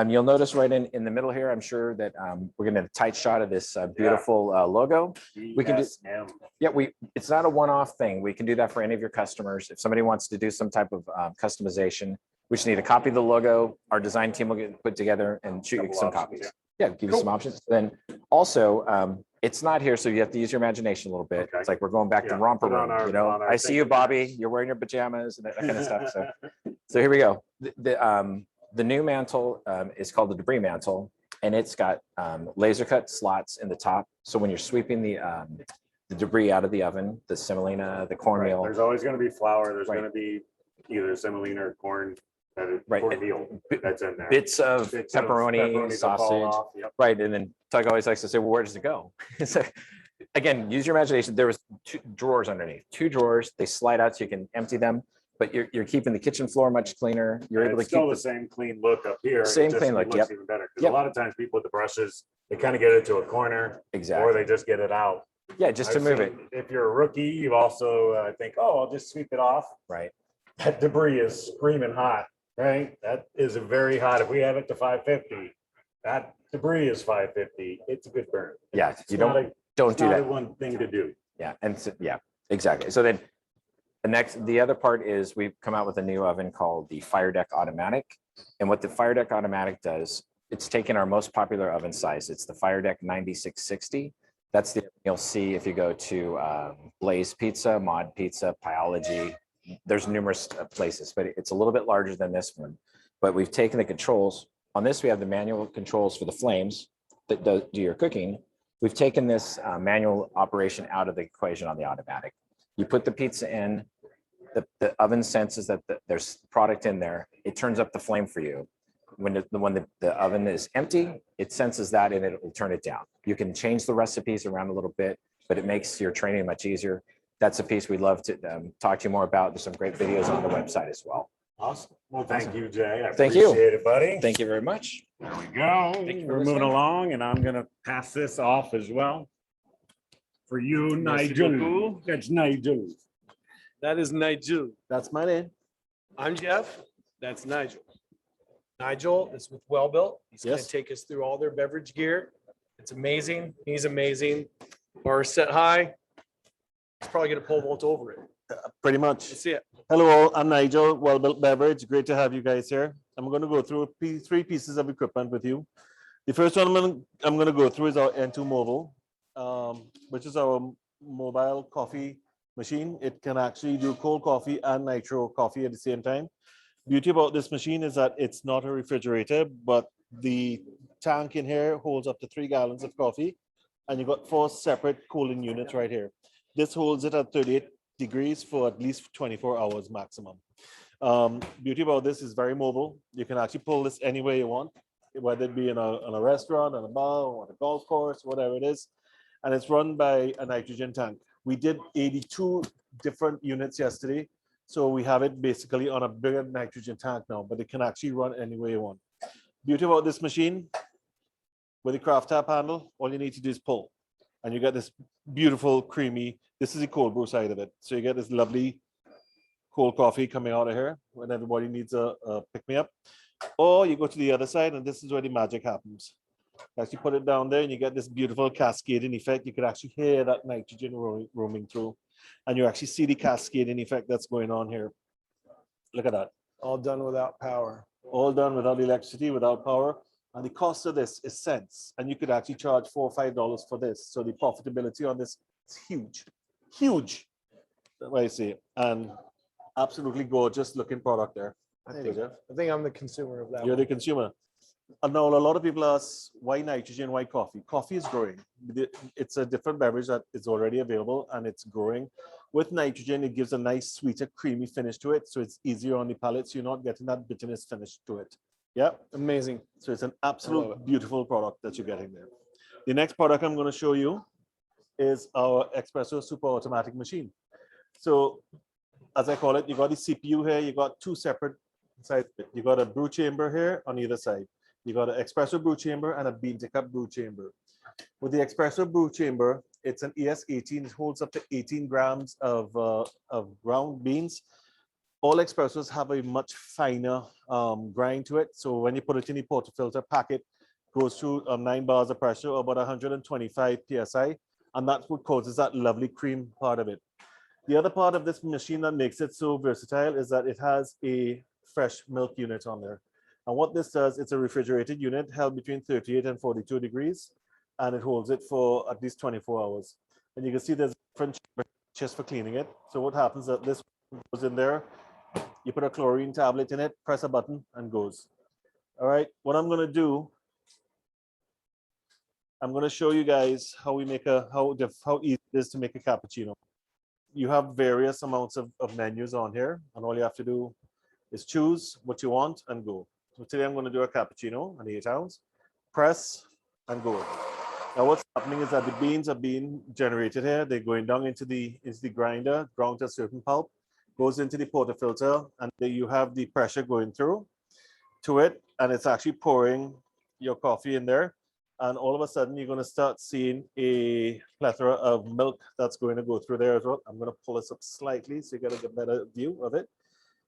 Speaker 8: You'll notice right in the middle here, I'm sure that we're gonna have a tight shot of this beautiful logo. We can do-
Speaker 5: ESM.
Speaker 8: Yeah, it's not a one-off thing. We can do that for any of your customers. If somebody wants to do some type of customization, we just need a copy of the logo. Our design team will get it put together and shoot you
Speaker 5: Couple
Speaker 8: some
Speaker 5: options,
Speaker 8: copies. Yeah, give you some options. Then also, it's not here, so you have to use your imagination a little bit.
Speaker 5: Okay.
Speaker 8: It's like we're going back to
Speaker 5: Yeah,
Speaker 8: romper
Speaker 5: put on
Speaker 8: room,
Speaker 5: our-
Speaker 8: you know?
Speaker 5: on our
Speaker 8: I see you,
Speaker 5: thinking
Speaker 8: Bobby.
Speaker 5: hats.
Speaker 8: You're wearing your pajamas and that kind of stuff. So here we go. The new mantle is called the Debris Mantle, and it's got laser cut slots in the top. So when you're sweeping the debris out of the oven, the semolina, the
Speaker 5: Right,
Speaker 8: cornmeal,
Speaker 5: there's always going to be flour. There's
Speaker 8: Right.
Speaker 5: going to be either semolina or corn,
Speaker 8: Right.
Speaker 5: cornmeal that's in there.
Speaker 8: bits of
Speaker 5: Bits of
Speaker 8: pepperoni,
Speaker 5: pepperoni that fall
Speaker 8: sausage,
Speaker 5: off, yep.
Speaker 8: right? And then Tug always likes to say, well, where does it go? So again, use your imagination. There was 2 drawers underneath, 2 drawers. They slide out so you can empty them, but you're keeping the kitchen floor much cleaner. You're
Speaker 5: And
Speaker 8: able to
Speaker 5: it's still
Speaker 8: keep
Speaker 5: the same clean look up here. It
Speaker 8: Same
Speaker 5: just
Speaker 8: clean look,
Speaker 5: looks
Speaker 8: yep.
Speaker 5: even better. Because
Speaker 8: Yep.
Speaker 5: a lot of times people with the brushes, they kind of get it to a corner or
Speaker 8: exactly.
Speaker 5: they just get it out.
Speaker 8: Yeah, just to
Speaker 5: I've
Speaker 8: move it,
Speaker 5: seen- If you're a rookie, you also think, oh, I'll just sweep it off.
Speaker 8: right?
Speaker 5: That debris is screaming hot, right? That is very hot. If we have it to 550, that debris is 550. It's a good burn.
Speaker 8: Yeah,
Speaker 5: It's
Speaker 8: you
Speaker 5: not
Speaker 8: don't
Speaker 5: a-
Speaker 8: don't
Speaker 5: it's
Speaker 8: do
Speaker 5: not
Speaker 8: that.
Speaker 5: a one thing to do.
Speaker 8: Yeah, and yeah, exactly. So then the other part is we've come out with a new oven called the Fire Deck Automatic. And what the Fire Deck Automatic does, it's taken our most popular oven size. It's the Fire Deck 9660. That's the you'll see if you go to Blaze Pizza, Mod Pizza, Pyology. There's numerous places, but it's a little bit larger than this one. But we've taken the controls. On this, we have the manual controls for the flames that do your cooking. We've taken this manual operation out of the equation on the automatic. You put the pizza in, the oven senses that there's product in there. It turns up the flame for you. When the oven is empty, it senses that and it will turn it down. You can change the recipes around a little bit, but it makes your training much easier. that's a piece we'd love to talk to you more about. There's some great videos on the website as well.
Speaker 5: Awesome. Well, thank you, Jay. I
Speaker 8: Thank you.
Speaker 5: appreciate it, buddy.
Speaker 8: Thank you very much.
Speaker 5: There we go.
Speaker 8: Thank you for
Speaker 5: We're moving
Speaker 8: listening.
Speaker 5: along, and I'm gonna pass this off as well. For you,
Speaker 1: Merci
Speaker 5: Nigel.
Speaker 1: beaucoup.
Speaker 5: That's Nigel.
Speaker 1: That is Nigel.
Speaker 7: That's my name.
Speaker 1: I'm Jeff. That's Nigel. Nigel is with Well Built. He's going to
Speaker 7: Yes.
Speaker 1: take us through all their beverage gear. It's amazing. He's amazing. Bar set high. He's probably going to pole vault over it.
Speaker 11: Pretty much.
Speaker 1: Let's see it.
Speaker 11: Hello, all. I'm Nigel, Well Built Beverage. Great to have you guys here. I'm going to go through three pieces of equipment with you. The first one I'm going to go through is our N2 Mobile, which is our mobile coffee machine. It can actually do cold coffee and nitro coffee at the same time. Beauty about this machine is that it's not a refrigerator, but the tank in here holds up to 3 gallons of coffee, and you got 4 separate cooling units right here. This holds it at 38 degrees for at least 24 hours maximum. Beauty about this is very mobile. You can actually pull this anywhere you want, whether it be in a restaurant, on a bar, or on a golf course, whatever it is. And it's run by a nitrogen tank. We did 82 different units yesterday. So we have it basically on a bigger nitrogen tank now, but it can actually run anywhere you want. Beauty about this machine, with the craft tap handle, all you need to do is pull. And you get this beautiful, creamy, this is the cold brew side of it. So you get this lovely cold coffee coming out of here when everybody needs a pick-me-up. Or you go to the other side, and this is where the magic happens. You actually put it down there, and you get this beautiful cascading effect. You could actually hear that nitrogen roaming through. And you actually see the cascading effect that's going on here. Look at that.
Speaker 1: All done without power.
Speaker 11: All done without electricity, without power. And the cost of this is cents. And you could actually charge $4 or $5 for this. So the profitability on this is huge. Huge. That's what I say. And absolutely gorgeous looking product there.
Speaker 1: I think I'm the consumer of that.
Speaker 11: You're
Speaker 1: one.
Speaker 11: the consumer. And now a lot of people ask, why nitrogen, why coffee? Coffee is growing. It's a different beverage that is already available, and it's growing. With nitrogen, it gives a nice, sweeter, creamy finish to it. So it's easier on the palate. So you're not getting that bitterness finish to it. Yeah.
Speaker 1: Amazing.
Speaker 11: So it's an absolute beautiful product that you're getting there. The next product I'm going to show you is our Expresso super automatic machine. So as I call it, you got the CPU here. You got 2 separate sides. You got a brew chamber here on either side. You got an espresso brew chamber and a bean to cup brew chamber. With the espresso brew chamber, it's an ES18. It holds up to 18 grams of ground beans. All espressos have a much finer grind to it. So when you put it in the portafilter packet, goes through 9 bars of pressure, or about 125 PSI. And that's what causes that lovely cream part of it. The other part of this machine that makes it so versatile is that it has a fresh milk unit on there. And what this does, it's a refrigerated unit held between 38 and 42 degrees, and it holds it for at least 24 hours. And you can see there's different just for cleaning it. So what happens is that this goes in there, you put a chlorine tablet in it, press a button, and goes. All right, what I'm gonna do, I'm gonna show you guys how we make how easy it is to make a cappuccino. You have various amounts of menus on here, and all you have to do is choose what you want and go. So today I'm going to do a cappuccino, an 8 ounce, press and go. Now what's happening is that the beans are being generated here. They're going down into the grinder, ground to a certain pulp, goes into the portafilter, and then you have the pressure going through to it, and it's actually pouring your coffee in there. And all of a sudden, you're going to start seeing a plethora of milk that's going to go through there as well. I'm going to pull this up slightly so you get a better view of it.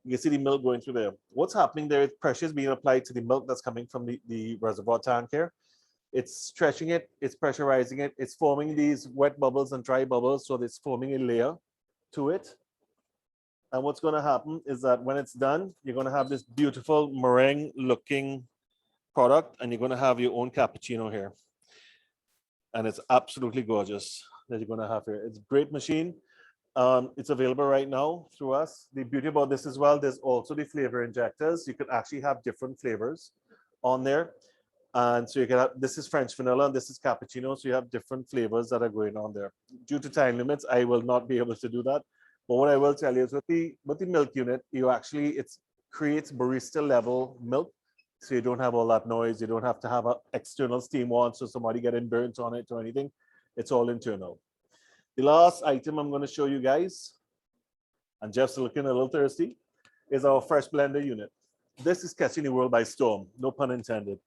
Speaker 11: You can see the milk going through there. What's happening there is pressure is being applied to the milk that's coming from the reservoir tank here. It's stretching it, it's pressurizing it, it's forming these wet bubbles and dry bubbles, so it's forming a layer to it. And what's going to happen is that when it's done, you're going to have this beautiful meringue looking product, and you're going to have your own cappuccino here. And it's absolutely gorgeous that you're going to have here. It's a great machine. It's available right now through us. The beauty about this as well, there's also the flavor injectors. You could actually have different flavors on there. And so you can have, this is French vanilla and this is cappuccino. So you have different flavors that are going on there. Due to time limits, I will not be able to do that. But what I will tell you is with the milk unit, you actually, it creates barista level milk. So you don't have all that noise. You don't have to have an external steam on so somebody getting burnt on it or anything. It's all internal. The last item I'm going to show you guys, and Jeff's looking a little thirsty, is our fresh blender unit. This is catching the world by storm, no pun intended.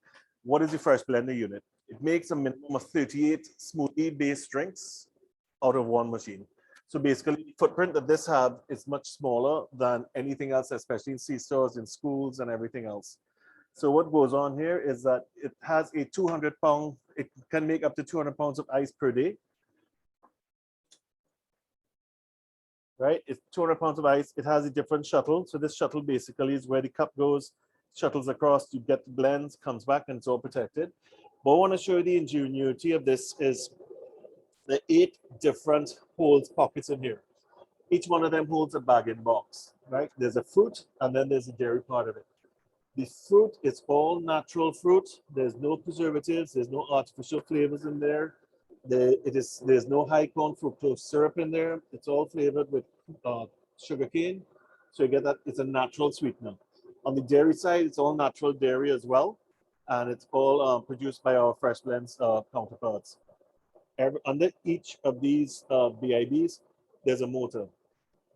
Speaker 11: What is the fresh blender unit? It makes a minimum of 38 smoothie-based drinks out of one machine. So basically, the footprint that this have is much smaller than anything else, especially in C-stores, in schools, and everything else. So what goes on here is that it has a 200-pound, it can make up to 200 pounds of ice per day. Right, it's 200 pounds of ice. It has a different shuttle. So this shuttle basically is where the cup goes, shuttles across, you get the blends, comes back, and it's all protected. But I want to show you the ingenuity of this is the 8 different holes, pockets in here. Each one of them holds a bag-in box, right? There's a fruit, and then there's a dairy part of it. The fruit is all natural fruit. There's no preservatives. There's no artificial flavors in there. There's no high corn fructose syrup in there. It's all flavored with sugar cane. So you get that, it's a natural sweetener. On the dairy side, it's all natural dairy as well. And it's all produced by our Fresh Blends counterparts. Under each of these BIBs, there's a motor.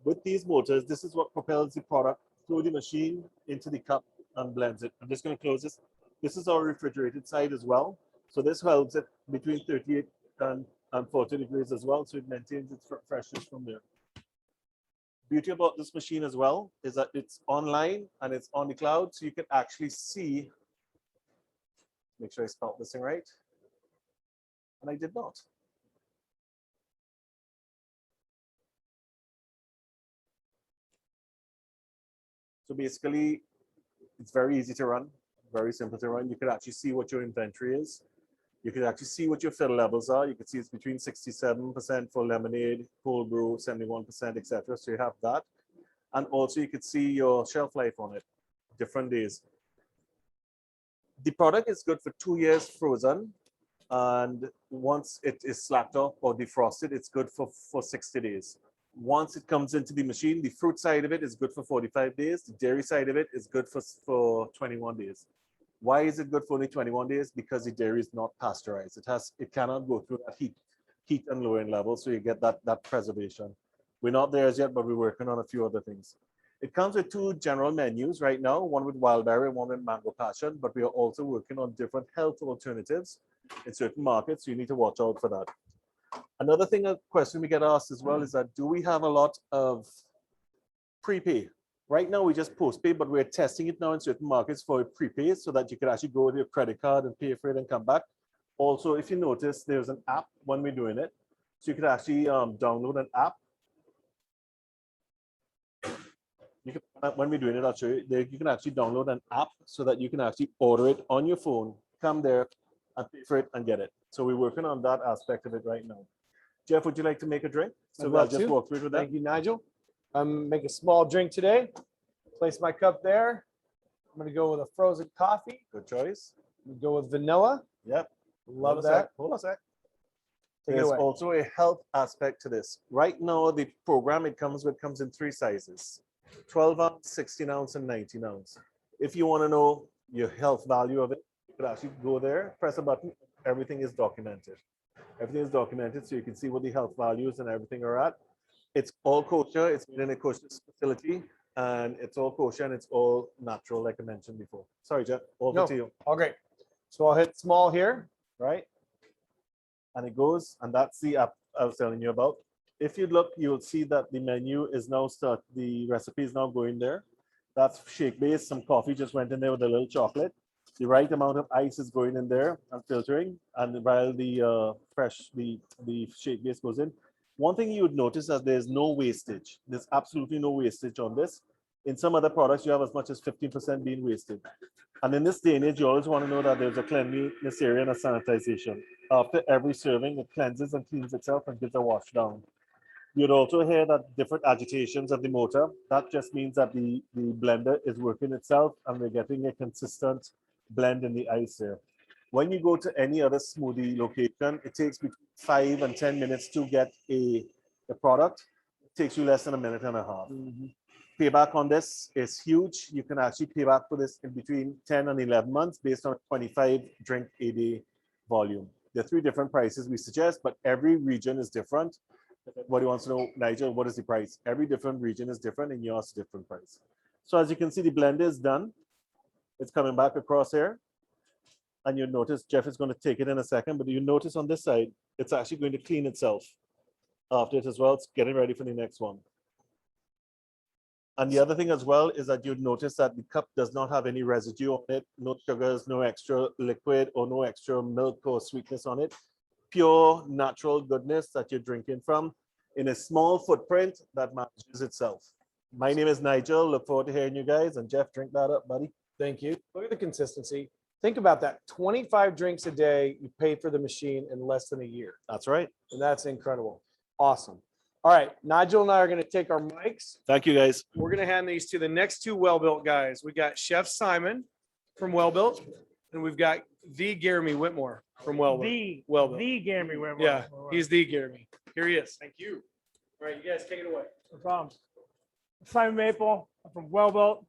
Speaker 11: With these motors, this is what propels the product through the machine into the cup and blends it. I'm just going to close this. This is our refrigerated side as well. So this holds it between 38 and 40 degrees as well. So it maintains its freshness from there. Beauty about this machine as well is that it's online and it's on the cloud. So you can actually see, make sure I spelled this thing right. And I did not. So basically, it's very easy to run, very simple to run. You can actually see what your inventory is. You can actually see what your fill levels are. You can see it's between 67% for lemonade, cold brew, 71%, etc. So you have that. And also you can see your shelf life on it, different days. The product is good for 2 years frozen. And once it is slacked off or defrosted, it's good for 60 days. Once it comes into the machine, the fruit side of it is good for 45 days. The dairy side of it is good for 21 days. Why is it good for only 21 days? Because the dairy is not pasteurized. It cannot go through that heat and lowering level, so you get that preservation. We're not there as yet, but we're working on a few other things. It comes with 2 general menus right now, one with wild berry and one with mango passion, but we are also working on different health alternatives in certain markets, so you need to watch out for that. Another thing, a question we get asked as well is that, do we have a lot of prepay? Right now, we just postpay, but we're testing it now in certain markets for prepay so that you can actually go with your credit card and pay for it and come back. Also, if you notice, there's an app when we're doing it. So you can actually download an app. You can, when we're doing it, I'll show you. You can actually download an app so that you can actually order it on your phone, come there and pay for it and get it. So we're working on that aspect of it right now. Jeff, would you like to make a drink? So I'll just walk through with that.
Speaker 1: Thank you, Nigel. Make a small drink today. Place my cup there. I'm going to go with a frozen coffee.
Speaker 11: Good choice.
Speaker 1: I'm going to go with vanilla.
Speaker 11: Yep.
Speaker 1: Love that.
Speaker 11: Hold on a sec.
Speaker 1: Take it
Speaker 11: There's
Speaker 1: away.
Speaker 11: also a health aspect to this. Right now, the program it comes with comes in 3 sizes: 12 ounce, 16 ounce, and 19 ounce. If you want to know your health value of it, you could actually go there, press a button. Everything is documented. Everything is documented, so you can see what the health values and everything are at. It's all kosher. It's made in a kosher facility, and it's all kosher and it's all natural, like I mentioned before. Sorry, Jeff. Over to you.
Speaker 1: All great. So I'll hit small here.
Speaker 11: Right? And it goes, and that's the app I was telling you about. If you look, you will see that the menu is now the recipe is now going there. That's shake base. Some coffee just went in there with a little chocolate. The right amount of ice is going in there and filtering, and while the the shake base goes in. One thing you would notice is there's no wastage. There's absolutely no wastage on this. In some other products, you have as much as 15% being wasted. And in this day and age, you always want to know that there's a cleanliness area and a sanitization. After every serving, it cleanses and cleans itself and gives a wash down. You'd also hear that different agitations of the motor. That just means that the blender is working itself and we're getting a consistent blend in the ice here. When you go to any other smoothie location, it takes between 5 and 10 minutes to get a product. It takes you less than a minute and a half. Payback on this is huge. You can actually pay back for this in between 10 and 11 months based on 25 drink a day volume. There are 3 different prices we suggest, but every region is different. Everybody wants to know, Nigel, what is the price? Every different region is different and yours is different price. So as you can see, the blender is done. It's coming back across here. And you'll notice Jeff is going to take it in a second, but you notice on this side, it's actually going to clean itself after it as well. It's getting ready for the next one. And the other thing as well is that you'd notice that the cup does not have any residue on it, no sugars, no extra liquid or no extra milk or sweetness on it. Pure natural goodness that you're drinking from in a small footprint that manages itself. My name is Nigel. Look forward to hearing you guys. And Jeff, drink that up, buddy.
Speaker 1: Thank you. Look at the consistency. Think about that. 25 drinks a day, you pay for the machine in less than a year.
Speaker 11: That's right.
Speaker 1: And that's incredible. Awesome. All right. Nigel and I are going to take our mics.
Speaker 11: Thank you, guys.
Speaker 1: We're going to hand these to the next two Well-Built guys. We got Chef Simon from Well-Built, and we've got the Jeremy Whitmore from Well-Built. Well-Built.
Speaker 12: The Jeremy Whitmore.
Speaker 1: Yeah, he's the Jeremy. Here he is. Thank you. All right, you guys take it away.
Speaker 12: No problem. Simon Maple, I'm from Well-Built.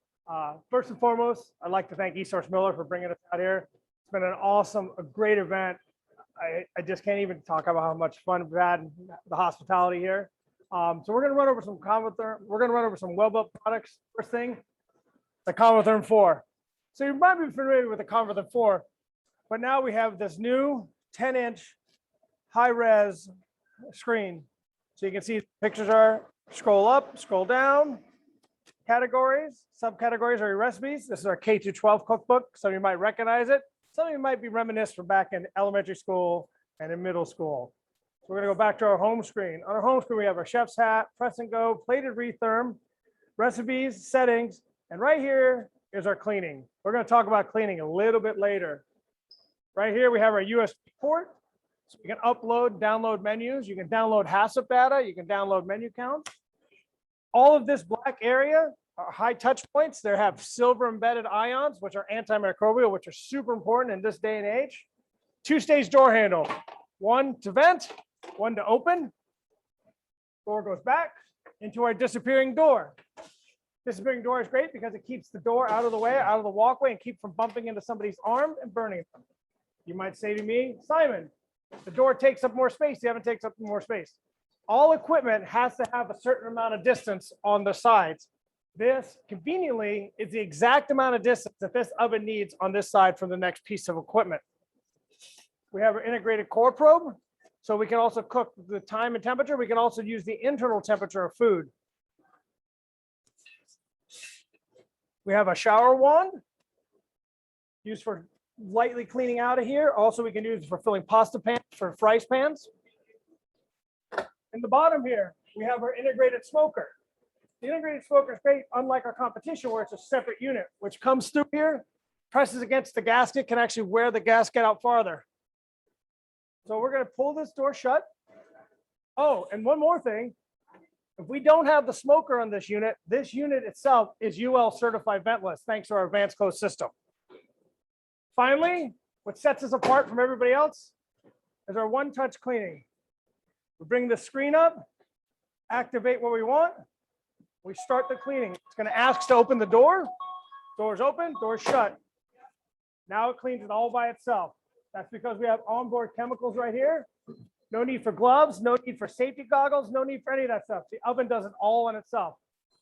Speaker 12: First and foremost, I'd like to thank eSource Miller for bringing us out here. It's been an awesome, a great event. I just can't even talk about how much fun we've had in the hospitality here. So we're going to run over some Convotherm. We're going to run over some Well-Built products. First thing, the Convotherm 4. So you might be familiar with the Convotherm 4, but now we have this new 10-inch high-res screen. So you can see pictures are, scroll up, scroll down, categories, subcategories are your recipes. This is our K-12 cookbook. Some of you might recognize it. Some of you might be reminiscent from back in elementary school and in middle school. So we're gonna go back to our home screen. On our home screen, we have our chef's hat, press and go, plated retherm, recipes, settings, and right here is our cleaning. We're gonna talk about cleaning a little bit later. Right here, we have our USB port. So you can upload, download menus. You can download HACCP data. You can download menu counts. All of this black area are high touch points. They have silver embedded ions, which are antimicrobial, which are super important in this day and age. Two-stage door handle, one to vent, one to open. Door goes back into our disappearing door. Disappearing door is great because it keeps the door out of the way, out of the walkway, and keep from bumping into somebody's arm and burning them. You might say to me, Simon, the door takes up more space. The oven takes up more space. All equipment has to have a certain amount of distance on the sides. This conveniently is the exact amount of distance that this oven needs on this side from the next piece of equipment. We have our integrated core probe. So we can also cook the time and temperature. We can also use the internal temperature of food. We have a shower wand used for lightly cleaning out of here. Also, we can use it for filling pasta pans, for fry pans. In the bottom here, we have our integrated smoker. The integrated smoker is great, unlike our competition where it's a separate unit, which comes through here, presses against the gasket, can actually wear the gasket out farther. So we're going to pull this door shut. Oh, and one more thing. If we don't have the smoker on this unit itself is UL certified ventless, thanks to our advanced closed system. Finally, what sets us apart from everybody else is our one-touch cleaning. We bring the screen up, activate what we want. We start the cleaning. It's going to ask to open the door. Door's open, door's shut. Now it cleans it all by itself. That's because we have onboard chemicals right here. No need for gloves, no need for safety goggles, no need for any of that stuff. The oven does it all on itself.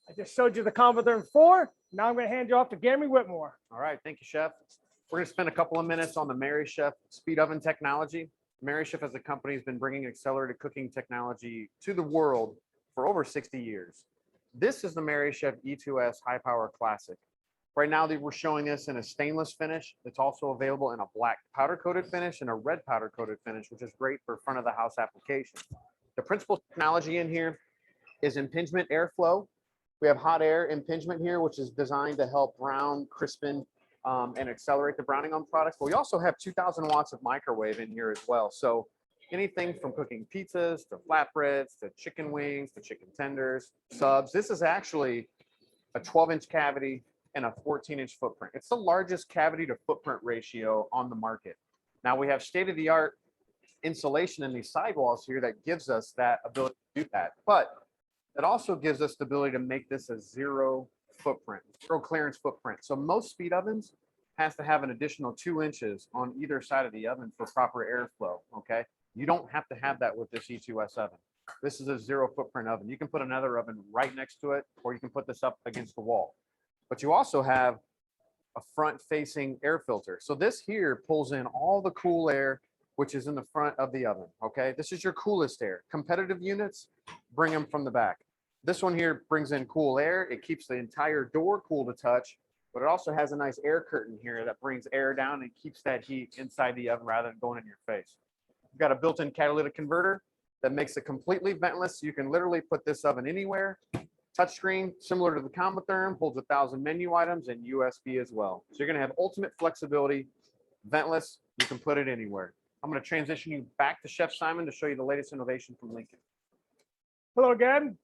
Speaker 12: I just showed you the Convotherm 4. Now I'm going to hand you off to Jeremy Whitmore.
Speaker 13: All right, thank you, Chef. We're going to spend a couple of minutes on the Mary Chef speed oven technology. Mary Chef as a company has been bringing accelerated cooking technology to the world for over 60 years. This is the Mary Chef E2S High Power Classic. Right now, we're showing this in a stainless finish. It's also available in a black powder coated finish and a red powder coated finish, which is great for front of the house application. The principal technology in here is impingement airflow. We have hot air impingement here, which is designed to help brown, crispen, and accelerate the browning on products. But we also have 2,000 watts of microwave in here as well. So anything from cooking pizzas to flatbreads to chicken wings to chicken tenders, subs. This is actually a 12-inch cavity and a 14-inch footprint. It's the largest cavity to footprint ratio on the market. Now we have state-of-the-art insulation in these sidewalls here that gives us that ability to do that. But it also gives us the ability to make this a zero footprint, zero clearance footprint. So most speed ovens has to have an additional 2 inches on either side of the oven for proper airflow, okay? You don't have to have that with this E2S oven. This is a 0 footprint oven. You can put another oven right next to it, or you can put this up against the wall. But you also have a front facing air filter. So this here pulls in all the cool air, which is in the front of the oven. Okay. This is your coolest air. Competitive units, bring them from the back. This one here brings in cool air. It keeps the entire door cool to touch, but it also has a nice air curtain here that brings air down and keeps that heat inside the oven rather than going in your face. You've got a built-in catalytic converter that makes it completely ventless. You can literally put this oven anywhere. Touchscreen, similar to the Combitherm, holds 1,000 menu items and USB as well. So you're gonna have ultimate flexibility, ventless, you can put it anywhere. I'm gonna transition you back to Chef Simon to show you the latest innovation from Lincoln.
Speaker 12: Hello again.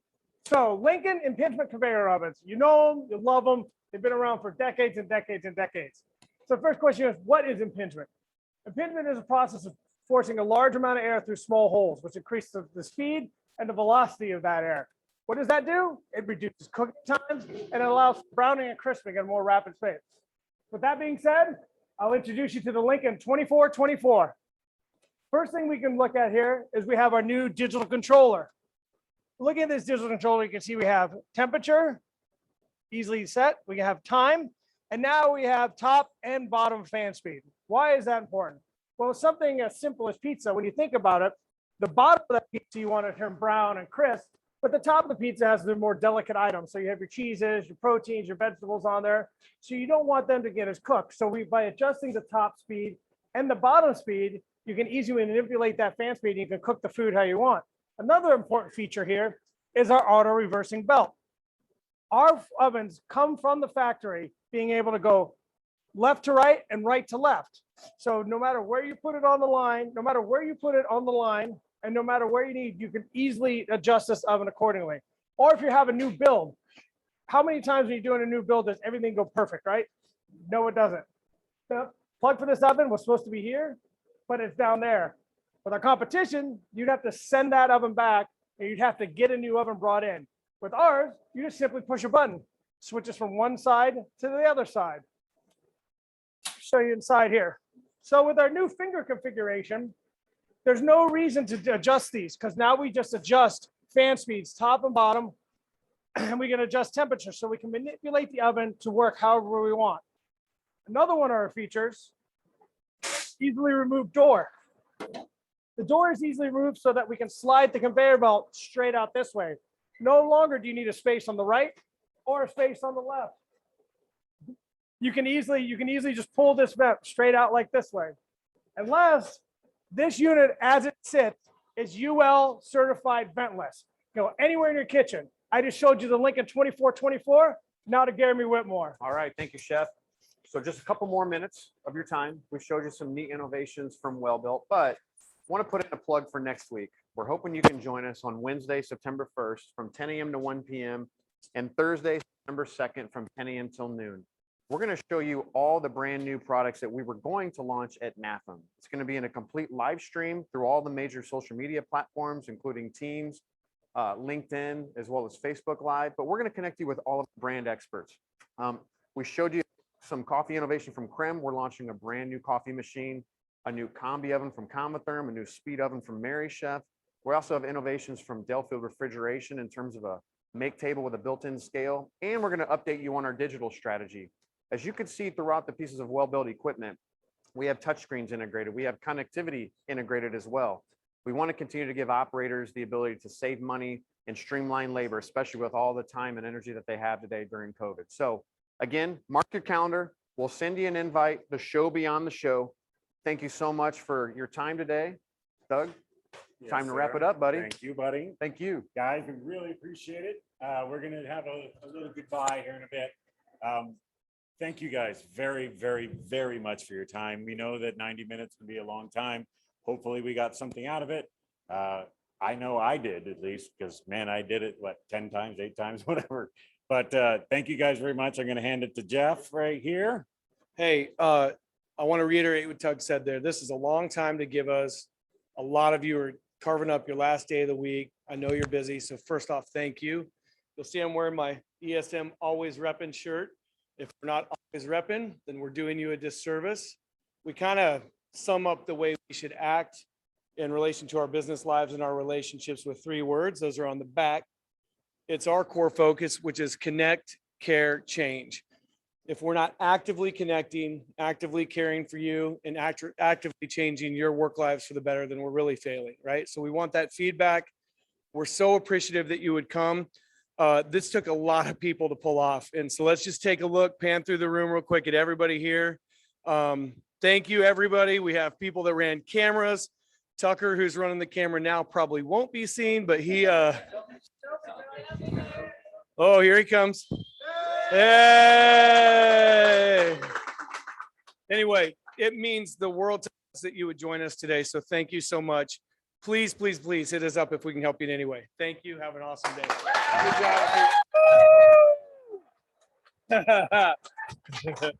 Speaker 12: So Lincoln impingement conveyor ovens, you know them, you love them. They've been around for decades and decades and decades. So the first question is, what is impingement? Impingement is a process of forcing a large amount of air through small holes, which increases the speed and the velocity of that air. What does that do? It reduces cooking times and it allows browning and crisping at a more rapid pace. With that being said, I'll introduce you to the Lincoln 2424. First thing we can look at here is we have our new digital controller. Looking at this digital controller, you can see we have temperature, easily set. We have time, and now we have top and bottom fan speed. Why is that important? Well, something as simple as pizza, when you think about it, the bottom of that pizza you want to turn brown and crisp, but the top of the pizza has the more delicate items. So you have your cheeses, your proteins, your vegetables on there. So you don't want them to get as cooked. So by adjusting the top speed and the bottom speed, you can easily manipulate that fan speed and you can cook the food how you want. Another important feature here is our auto reversing belt. Our ovens come from the factory being able to go left to right and right to left. So no matter where you put it on the line, and no matter where you need, you can easily adjust this oven accordingly. Or if you have a new build, how many times when you're doing a new build does everything go perfect, right? No, it doesn't. The plug for this oven was supposed to be here, but it's down there. With our competition, you'd have to send that oven back and you'd have to get a new oven brought in. With ours, you just simply push a button, switches from one side to the other side. Show you inside here. So with our new finger configuration, there's no reason to adjust these because now we just adjust fan speeds, top and bottom, and we can adjust temperature so we can manipulate the oven to work however we want. Another one of our features, easily remove door. The door is easily removed so that we can slide the conveyor belt straight out this way. No longer do you need a space on the right or a space on the left. You can easily just pull this vent straight out like this way. And last, this unit as it sits is UL certified ventless. Go anywhere in your kitchen. I just showed you the Lincoln 2424. Now to Jeremy Whitmore.
Speaker 13: All right, thank you, Chef. So just a couple more minutes of your time. We showed you some neat innovations from Wellbuilt, but I want to put in a plug for next week. We're hoping you can join us on Wednesday, September 1st from 10 a.m. to 1 p.m. and Thursday, September 2nd from 10 a.m. till noon. We're going to show you all the brand new products that we were going to launch at NAFEM. It's going to be in a complete live stream through all the major social media platforms, including Teams, LinkedIn, as well as Facebook Live. But we're going to connect you with all of the brand experts. We showed you some coffee innovation from Creme. We're launching a brand new coffee machine, a new combi oven from Combitherm, a new speed oven from Mary Chef. We also have innovations from Delfield Refrigeration in terms of a make table with a built-in scale. And we're going to update you on our digital strategy. As you can see throughout the pieces of well-built equipment, we have touchscreens integrated. We have connectivity integrated as well. We want to continue to give operators the ability to save money and streamline labor, especially with all the time and energy that they have today during COVID. So again, mark your calendar. We'll send you an invite, the show beyond the show. Thank you so much for your time today. Doug, time to wrap it up, buddy.
Speaker 5: Thank you, buddy.
Speaker 13: Thank you.
Speaker 5: Guys, we really appreciate it. We're going to have a little goodbye here in a bit. Thank you guys very, very, very much for your time. We know that 90 minutes can be a long time. Hopefully we got something out of it. I know I did, at least, because man, I did it, what, 10 times, 8 times, whatever. But thank you guys very much. I'm going to hand it to Jeff right here.
Speaker 14: Hey, I want to reiterate what Tug said there. This is a long time to give us. A lot of you are carving up your last day of the week. I know you're busy. So first off, thank you. You'll see I'm wearing my ESM Always Reppin' shirt. If we're not always repping, then we're doing you a disservice. We kind of sum up the way we should act in relation to our business lives and our relationships with 3 words. Those are on the back. It's our core focus, which is connect, care, change. If we're not actively connecting, actively caring for you, and actively changing your work lives for the better, then we're really failing, right? So we want that feedback. We're so appreciative that you would come. This took a lot of people to pull off. And so let's just take a look, pan through the room real quick at everybody here. Thank you, everybody. We have people that ran cameras. Tucker, who's running the camera now, probably won't be seen, but he, oh, here he comes. Hey. Anyway, it means the world to us that you would join us today. So thank you so much. Please, please, please hit us up if we can help you in any way. Thank you. Have an awesome day. Good job.